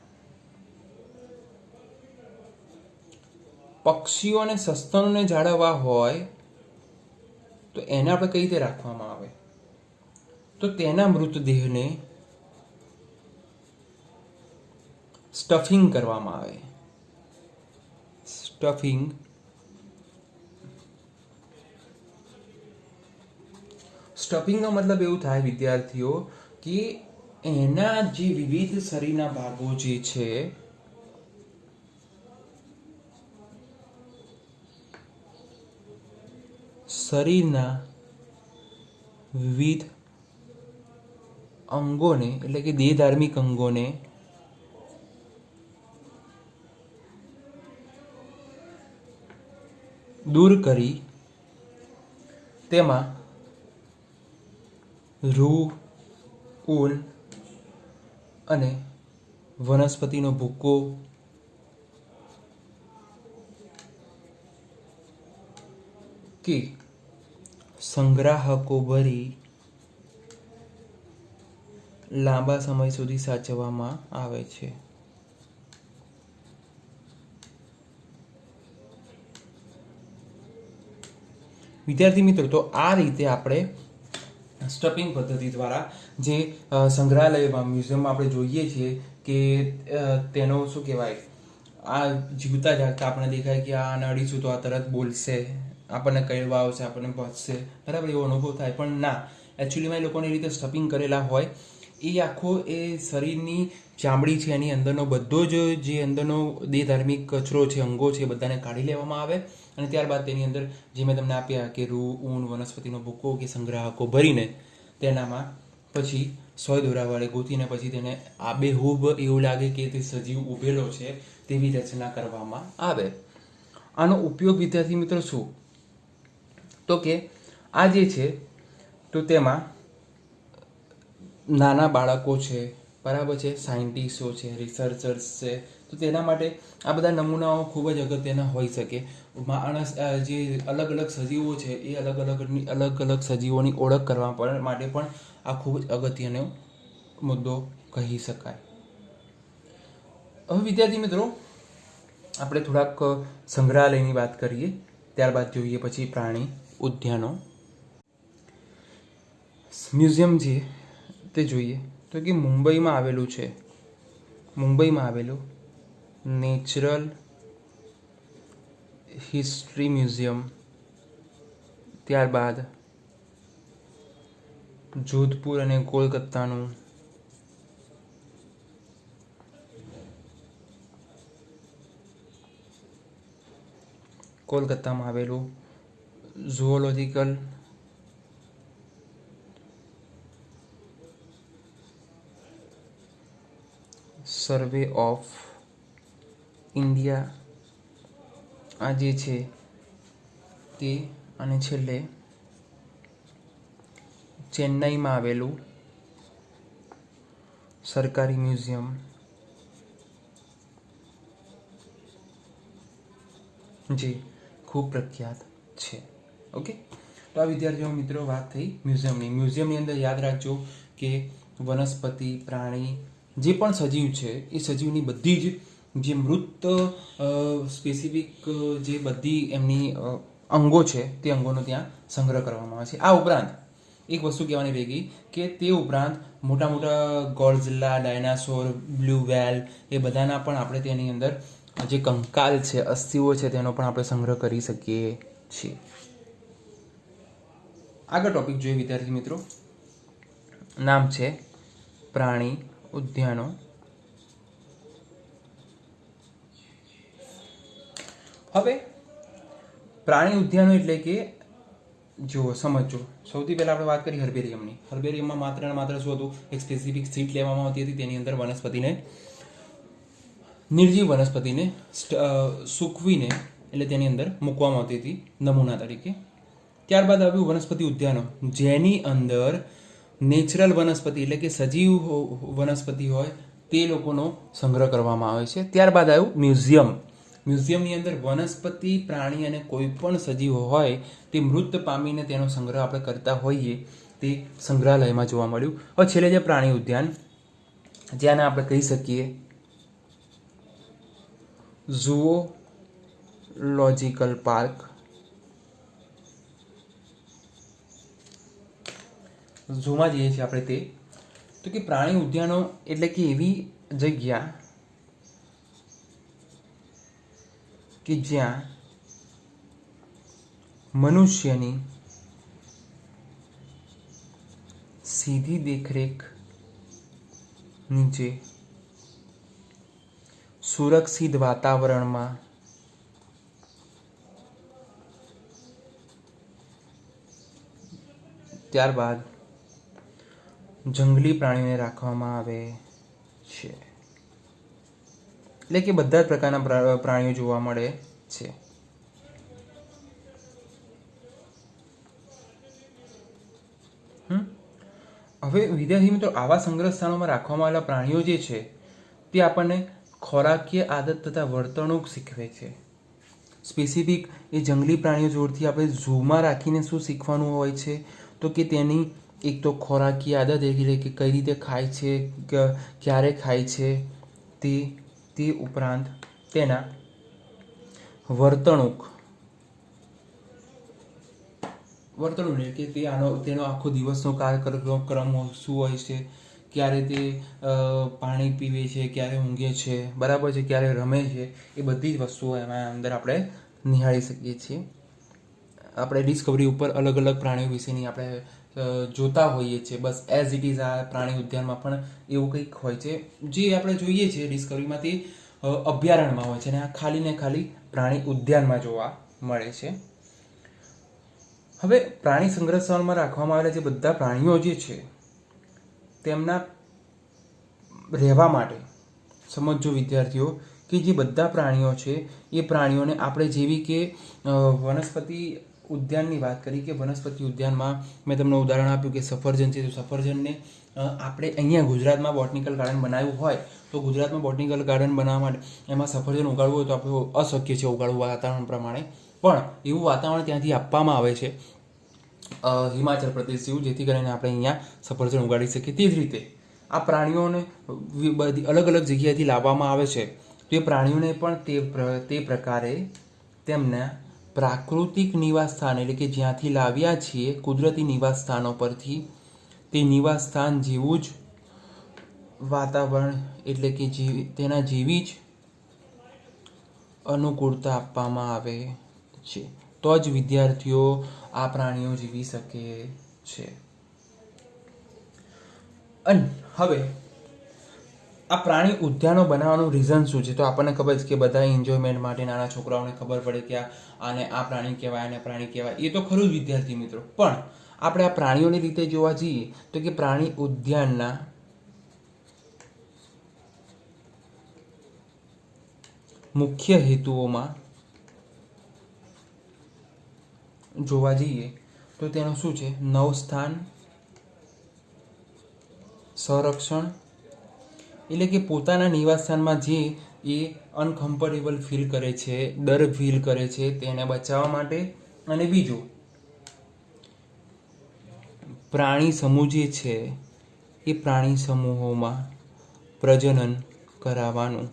A: પક્ષીઓ અને સસ્તનોને જાળવવા હોય તો એને આપણે કઈ રીતે રાખવામાં આવે? તો તેના મૃતદેહને સ્ટફિંગ કરવામાં આવે. સ્ટફિંગનો મતલબ એવું થાય વિદ્યાર્થીઓ કે એના જે વિવિધ શરીરના ભાગો જે છે શરીરના વિવિધ અંગોને એટલે કે દેહધાર્મિક અંગોને દૂર કરી તેમાં રૂ, ઊન અને વનસ્પતિનો ભૂકો કે સંગ્રાહકો ભરી લાંબા સમય સુધી સાચવવામાં આવે છે. વિદ્યાર્થી મિત્રો, તો આ રીતે આપણે સ્ટફિંગ પદ્ધતિ દ્વારા જે સંગ્રહાલયમાં મ્યુઝિયમમાં આપણે જોઈએ છીએ કે તેનો શું કહેવાય, આ જીવતા જાગતા આપણને દેખાય કે આને અડીશું તો આ તરત બોલશે, આપણને કહેવા આવશે, આપણને પહોંચશે, બરાબર, એવો અનુભવ થાય. પણ ના, એકચ્યુઅલીમાં એ લોકોને એ રીતે સ્ટફિંગ કરેલા હોય. એ આખો એ શરીરની ચામડી છે, એની અંદરનો બધો જ જે અંદરનો દેહધાર્મિક કચરો છે, અંગો છે, બધાને કાઢી લેવામાં આવે અને ત્યારબાદ તેની અંદર જે મેં તમને આપ્યા કે રૂ, ઊન, વનસ્પતિનો ભૂકો કે સંગ્રાહકો ભરીને તેનામાં પછી સોય દોરા વડે ગૂંથીને પછી તેને આબેહૂબ એવું લાગે કે તે સજીવ ઊભેલો છે તેવી રચના કરવામાં આવે. આનો ઉપયોગ વિદ્યાર્થી મિત્રો શું? તો કે આ જે છે તો તેમાં નાના બાળકો છે, બરાબર છે, સાયન્ટિસ્ટો છે, રિસર્ચર્સ છે, તો તેના માટે આ બધા નમૂનાઓ ખૂબ જ અગત્યના હોઈ શકે. માણસ જે અલગ અલગ સજીવો છે એ અલગ અલગ સજીવોની ઓળખ કરવા માટે પણ આ ખૂબ જ અગત્યનો મુદ્દો કહી શકાય. હવે વિદ્યાર્થી મિત્રો, આપણે થોડાક સંગ્રહાલયની વાત કરીએ, ત્યારબાદ જોઈએ પછી પ્રાણી ઉદ્યાનો. મ્યુઝિયમ છે તે જોઈએ તો કે મુંબઈમાં આવેલું છે, મુંબઈમાં આવેલું નેચરલ હિસ્ટ્રી મ્યુઝિયમ, ત્યારબાદ જોધપુર અને કોલકાતાનું કોલકાતામાં આવેલું ઝૂઓલોજિકલ સર્વે ઓફ ઇન્ડિયા આ જે છે તે, અને છેલ્લે ચેન્નઈમાં આવેલું સરકારી મ્યુઝિયમ જે ખૂબ પ્રખ્યાત છે. ઓકે, તો આ વિદ્યાર્થીઓ મિત્રો વાત થઈ મ્યુઝિયમની અંદર યાદ રાખજો કે વનસ્પતિ, પ્રાણી, જે પણ સજીવ છે એ સજીવની બધી જ જે મૃત સ્પેસિફિક જે બધી એમની અંગો છે તે અંગોનો ત્યાં સંગ્રહ કરવામાં આવે છે. આ ઉપરાંત એક વસ્તુ કહેવાની રહી ગઈ કે તે ઉપરાંત મોટા મોટા ગોડઝિલા, ડાયનાસોર, બ્લુ વેલ એ બધાના પણ આપણે તેની અંદર જે કંકાલ છે, અસ્થિઓ છે, તેનો પણ આપણે સંગ્રહ કરી શકીએ છીએ. આગળ ટોપિક જોઈએ વિદ્યાર્થી મિત્રો, નામ છે પ્રાણી ઉદ્યાનો. હવે પ્રાણી ઉદ્યાનો એટલે કે જુઓ, સમજો, સૌથી પહેલા આપણે વાત કરી હર્બેરિયમની. હર્બેરિયમમાં માત્ર ને માત્ર શું હતું, એક સ્પેસિફિક સીટ લેવામાં આવતી હતી, તેની અંદર વનસ્પતિને, નિર્જીવ વનસ્પતિને સૂકવીને એટલે તેની અંદર મૂકવામાં આવતી હતી નમૂના તરીકે. ત્યારબાદ આવ્યું વનસ્પતિ ઉદ્યાનો, જેની અંદર નેચરલ વનસ્પતિ એટલે કે સજીવ વનસ્પતિ હોય તે લોકોનો સંગ્રહ કરવામાં આવે છે. ત્યારબાદ આવ્યું મ્યુઝિયમ. મ્યુઝિયમની અંદર વનસ્પતિ, પ્રાણી અને કોઈ પણ સજીવ હોય તે મૃત પામીને તેનો સંગ્રહ આપણે કરતા હોઈએ તે સંગ્રહાલયમાં જોવા મળ્યું. હવે છેલ્લે છે પ્રાણી ઉદ્યાન, જેને આપણે કહી શકીએ ઝૂઓલોજિકલ પાર્ક ઝૂમાં જઈએ છીએ આપણે તે, તો કે પ્રાણી ઉદ્યાનો એટલે કે એવી જગ્યા કે જ્યાં મનુષ્યની સીધી દેખરેખ નીચે સુરક્ષિત વાતાવરણમાં ત્યારબાદ જંગલી પ્રાણીઓને રાખવામાં આવે છે. એટલે કે બધા જ પ્રકારના પ્રાણીઓ જોવા મળે છે. હવે વિદ્યાર્થી મિત્રો, આવા સંગ્રહ સ્થાનોમાં રાખવામાં આવેલા પ્રાણીઓ જે છે તે આપણને ખોરાકીય આદત તથા વર્તણૂક શીખવે છે. સ્પેસિફિક એ જંગલી પ્રાણીઓ જોડથી આપણે ઝૂમાં રાખીને શું શીખવાનું હોય છે, તો કે તેની એક તો ખોરાકીય આદત એટલે કે કઈ રીતે ખાય છે, ક્યારે ખાય છે, તે ઉપરાંત તેના વર્તણૂક એટલે કે તેનો આખો દિવસનો કાર્યક્રમ શું હોય છે, ક્યારે તે પાણી પીવે છે, ક્યારે ઊંઘે છે, બરાબર છે, ક્યારે રમે છે, એ બધી જ વસ્તુઓ એમાં અંદર આપણે નિહાળી શકીએ છીએ. આપણે ડિસ્કવરી ઉપર અલગ અલગ પ્રાણીઓ વિશેની આપણે જોતા હોઈએ છીએ. બસ એઝ ઇટ ઇઝ આ પ્રાણી ઉદ્યાનમાં પણ એવું કંઈક હોય છે જે આપણે જોઈએ છીએ ડિસ્કવરીમાં, તે અભયારણ્યમાં હોય છે અને આ ખાલી ને ખાલી પ્રાણી ઉદ્યાનમાં જોવા મળે છે. હવે પ્રાણી સંગ્રહ સ્થાનમાં રાખવામાં આવેલા જે બધા પ્રાણીઓ જે છે તેમના રહેવા માટે સમજો વિદ્યાર્થીઓ કે જે બધા પ્રાણીઓ છે એ પ્રાણીઓને આપણે જેવી કે વનસ્પતિ ઉદ્યાનની વાત કરી કે વનસ્પતિ ઉદ્યાનમાં મેં તમને ઉદાહરણ આપ્યું કે સફરજન છે, તો સફરજનને આપણે અહીંયા ગુજરાતમાં બોટનિકલ ગાર્ડન બનાવ્યું હોય તો ગુજરાતમાં બોટનિકલ ગાર્ડન બનાવવા માટે એમાં સફરજન ઉગાડવું હોય તો આપણે અશક્ય છે ઉગાડવું વાતાવરણ પ્રમાણે, પણ એવું વાતાવરણ ત્યાંથી આપવામાં આવે છે હિમાચલ પ્રદેશ જેવું, જેથી કરીને આપણે અહીંયા સફરજન ઉગાડી શકીએ. તે જ રીતે આ પ્રાણીઓને બધી અલગ અલગ જગ્યાએથી લાવવામાં આવે છે, તો એ પ્રાણીઓને પણ તે પ્રકારે તેમના પ્રાકૃતિક નિવાસ સ્થાન એટલે કે જ્યાંથી લાવ્યા છીએ કુદરતી નિવાસ સ્થાનો પરથી તે નિવાસ સ્થાન જેવું જ વાતાવરણ એટલે કે તેના જેવી જ અનુકૂળતા આપવામાં આવે છે, તો જ વિદ્યાર્થીઓ આ પ્રાણીઓ જીવી શકે છે. અને હવે આ પ્રાણી ઉદ્યાનો બનાવવાનું રીઝન શું છે, તો આપણને ખબર છે કે બધા એન્જોયમેન્ટ માટે નાના છોકરાઓને ખબર પડે કે આને આ પ્રાણી કહેવાય, આને પ્રાણી કહેવાય, એ તો ખરું જ વિદ્યાર્થી મિત્રો. પણ આપણે આ પ્રાણીઓની રીતે જોવા જઈએ તો કે પ્રાણી ઉદ્યાનના મુખ્ય હેતુઓમાં જોવા જઈએ તો તેનું શું છે, નવસ્થાન, સંરક્ષણ એટલે કે પોતાના નિવાસસ્થાનમાં જે એ અનકમ્ફર્ટેબલ ફીલ કરે છે, ડર ફીલ કરે છે, તેને બચાવવા માટે, અને બીજું પ્રાણી સમૂહ જે છે એ પ્રાણી સમૂહોમાં પ્રજનન કરાવવાનું.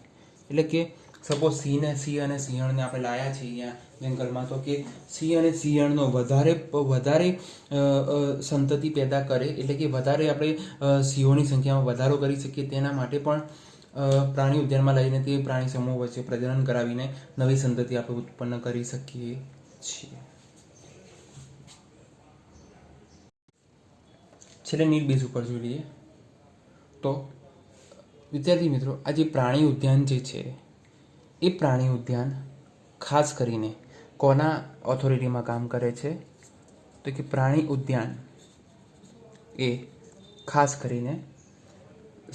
A: એટલે કે સપોઝ સિંહ અને સિંહણને આપણે લાયા છીએ અહીંયા જંગલમાં, તો કે સિંહ અને સિંહણનો વધારે સંતતિ પેદા કરે, એટલે કે વધારે આપણે સિંહોની સંખ્યામાં વધારો કરી શકીએ તેના માટે પણ પ્રાણી ઉદ્યાનમાં લઈને તે પ્રાણી સમૂહ વચ્ચે પ્રજનન કરાવીને નવી સંતતિ આપણે ઉત્પન્ન કરી શકીએ છીએ. છેલ્લે નીટ બેઝ ઉપર જોઈ લઈએ તો વિદ્યાર્થી મિત્રો, આ જે પ્રાણી ઉદ્યાન જે છે એ પ્રાણી ઉદ્યાન ખાસ કરીને કોના ઓથોરિટીમાં કામ કરે છે, તો કે પ્રાણી ઉદ્યાન એ ખાસ કરીને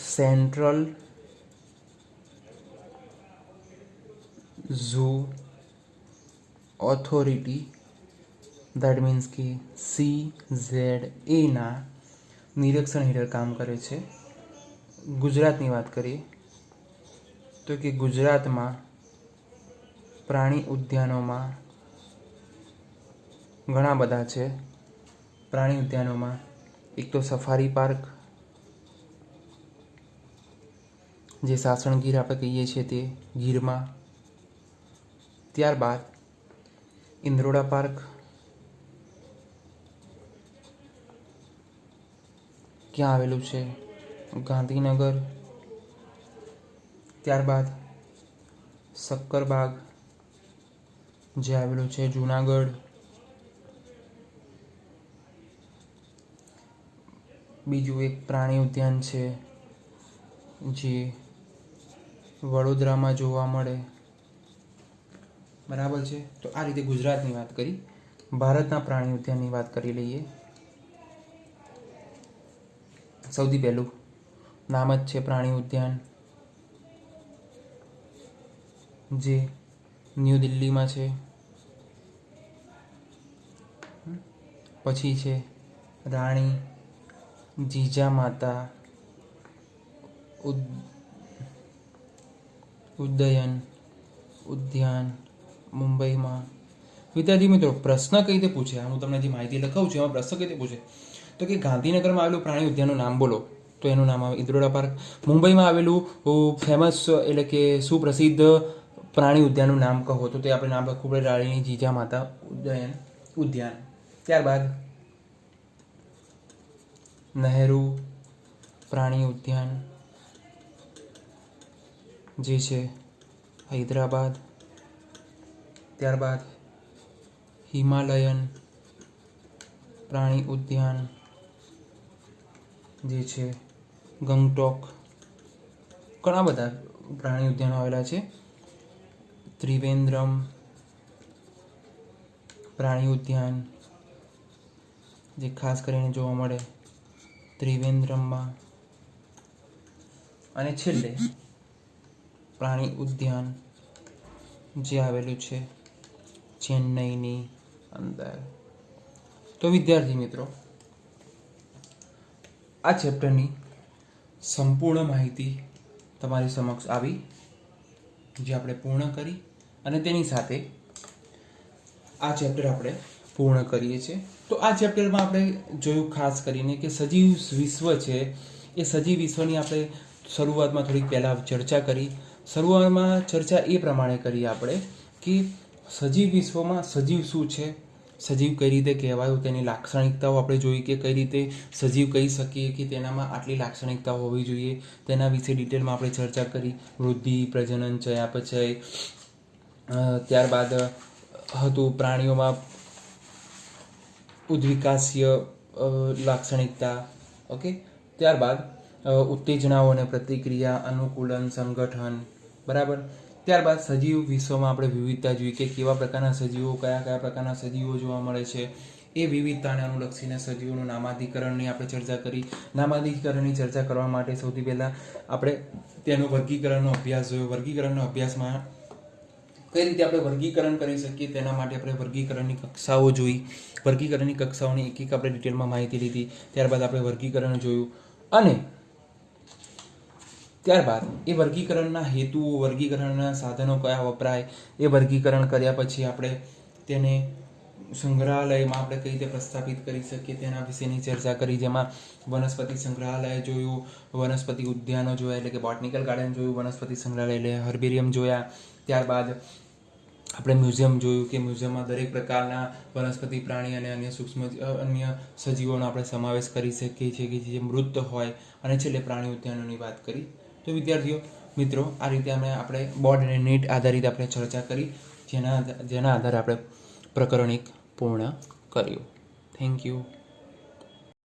A: central zoo authority, that means કે CZA ના નિરીક્ષણ હેઠળ કામ કરે છે. ગુજરાતની વાત કરીએ તો કે ગુજરાતમાં પ્રાણી ઉદ્યાનોમાં ઘણા બધા છે. પ્રાણી ઉદ્યાનોમાં એક તો સફારી પાર્ક, જે સાસણ ગીર આપણે કહીએ છીએ તે ગીરમાં, ત્યારબાદ ઇન્દ્રોડા પાર્ક, ક્યાં આવેલું છે? ગાંધીનગર. ત્યારબાદ શક્કરબાગ જે આવેલું છે જુનાગઢ. બીજું એક પ્રાણી ઉદ્યાન છે જે વડોદરામાં જોવા મળે. બરાબર છે. તો આ રીતે ગુજરાતની વાત કરી. ભારતના પ્રાણી ઉદ્યાનની વાત કરી લઈએ. સૌથી પહેલું નામ જ છે પ્રાણી ઉદ્યાન, જે ન્યૂ દિલ્હીમાં છે. પછી છે રાણી જીજામાતા ઉદ્યાન મુંબઈમાં. વિદ્યાર્થી મિત્રો, પ્રશ્ન કઈ રીતે પૂછે? હું તમને જે માહિતી લખાવું છું એમાં પ્રશ્ન કઈ રીતે પૂછે તો કે ગાંધીનગરમાં આવેલું પ્રાણી ઉદ્યાનનું નામ બોલો, તો એનું નામ આવે ઇન્દ્રોડા પાર્ક. મુંબઈમાં આવેલું ફેમસ એટલે કે સુપ્રસિદ્ધ પ્રાણી ઉદ્યાનનું નામ કહો, તો તે આપણે નામ લખવું પડે રાણી જીજામાતા ઉદ્યાન. ત્યારબાદ નહેરુ પ્રાણી ઉદ્યાન જે છે હૈદરાબાદ. ત્યારબાદ હિમાલયન પ્રાણી ઉદ્યાન જે છે ગંગટોક. ઘણા બધા પ્રાણી ઉદ્યાનો આવેલા છે. ત્રિવેન્દ્રમ પ્રાણી ઉદ્યાન જે ખાસ કરીને જોવા મળે ત્રિવેન્દ્રમમાં. અને છેલ્લે પ્રાણી ઉદ્યાન જે આવેલું છે ચેન્નઈની અંદર. તો વિદ્યાર્થી મિત્રો, આ ચેપ્ટરની સંપૂર્ણ માહિતી તમારી સમક્ષ આવી, જે આપણે પૂર્ણ કરી, અને તેની સાથે આ ચેપ્ટર આપણે પૂર્ણ કરીએ છીએ. તો આ ચેપ્ટરમાં આપણે જોયું ખાસ કરીને કે સજીવ વિશ્વ છે એ સજીવ વિશ્વની આપણે શરૂઆતમાં થોડીક પહેલાં ચર્ચા કરી. શરૂઆતમાં ચર્ચા એ પ્રમાણે કરી આપણે કે સજીવ વિશ્વમાં સજીવ શું છે, સજીવ કઈ રીતે કહેવાયું, તેની લાક્ષણિકતાઓ આપણે જોઈ કે કઈ રીતે સજીવ કહી શકીએ કે તેનામાં આટલી લાક્ષણિકતાઓ હોવી જોઈએ, તેના વિશે ડિટેલમાં આપણે ચર્ચા કરી. વૃદ્ધિ, પ્રજનન, ચયાપચય. ત્યારબાદ હતું પ્રાણીઓમાં ઉદ્વિકાસીય લાક્ષણિકતા. ઓકે. ત્યારબાદ ઉત્તેજનાઓ અને પ્રતિક્રિયા, અનુકૂલન, સંગઠન. બરાબર. ત્યારબાદ સજીવ વિશ્વમાં આપણે વિવિધતા જોઈ કે કેવા પ્રકારના સજીવો, કયા પ્રકારના સજીવો જોવા મળે છે. એ વિવિધતાને અનુલક્ષીને સજીવોનું નામાધિકરણની આપણે ચર્ચા કરી. નામાધિકરણની ચર્ચા કરવા માટે સૌથી પહેલાં આપણે તેનો વર્ગીકરણનો અભ્યાસ જોયો. વર્ગીકરણના અભ્યાસમાં કઈ રીતે આપણે વર્ગીકરણ કરી શકીએ તેના માટે આપણે વર્ગીકરણની કક્ષાઓ જોઈ. વર્ગીકરણની કક્ષાઓની એક આપણે ડિટેલમાં માહિતી લીધી. ત્યારબાદ આપણે વર્ગીકરણ જોયું, અને ત્યારબાદ એ વર્ગીકરણના હેતુઓ, વર્ગીકરણના સાધનો કયા વપરાય, એ વર્ગીકરણ કર્યા પછી આપણે તેને સંગ્રહાલયમાં આપણે કઈ રીતે પ્રસ્થાપિત કરી શકીએ તેના વિશેની ચર્ચા કરી, જેમાં વનસ્પતિ સંગ્રહાલય જોયું, વનસ્પતિ ઉદ્યાનો જોયા એટલે કે બોટનિકલ ગાર્ડન જોયું, વનસ્પતિ સંગ્રહાલય એટલે હર્બેરિયમ જોયા. ત્યારબાદ આપણે મ્યુઝિયમ જોયું કે મ્યુઝિયમમાં દરેક પ્રકારના વનસ્પતિ, પ્રાણી અને અન્ય સજીવોનો આપણે સમાવેશ કરી શકીએ છીએ કે જે મૃત હોય. અને છેલ્લે પ્રાણી ઉદ્યાનોની વાત કરી. તો વિદ્યાર્થીઓ મિત્રો, આ રીતે આપણે બોર્ડ અને નીટ આધારિત આપણે ચર્ચા કરી, જેના આધારે આપણે પ્રકરણ 1 પૂર્ણ કર્યું. Thank you.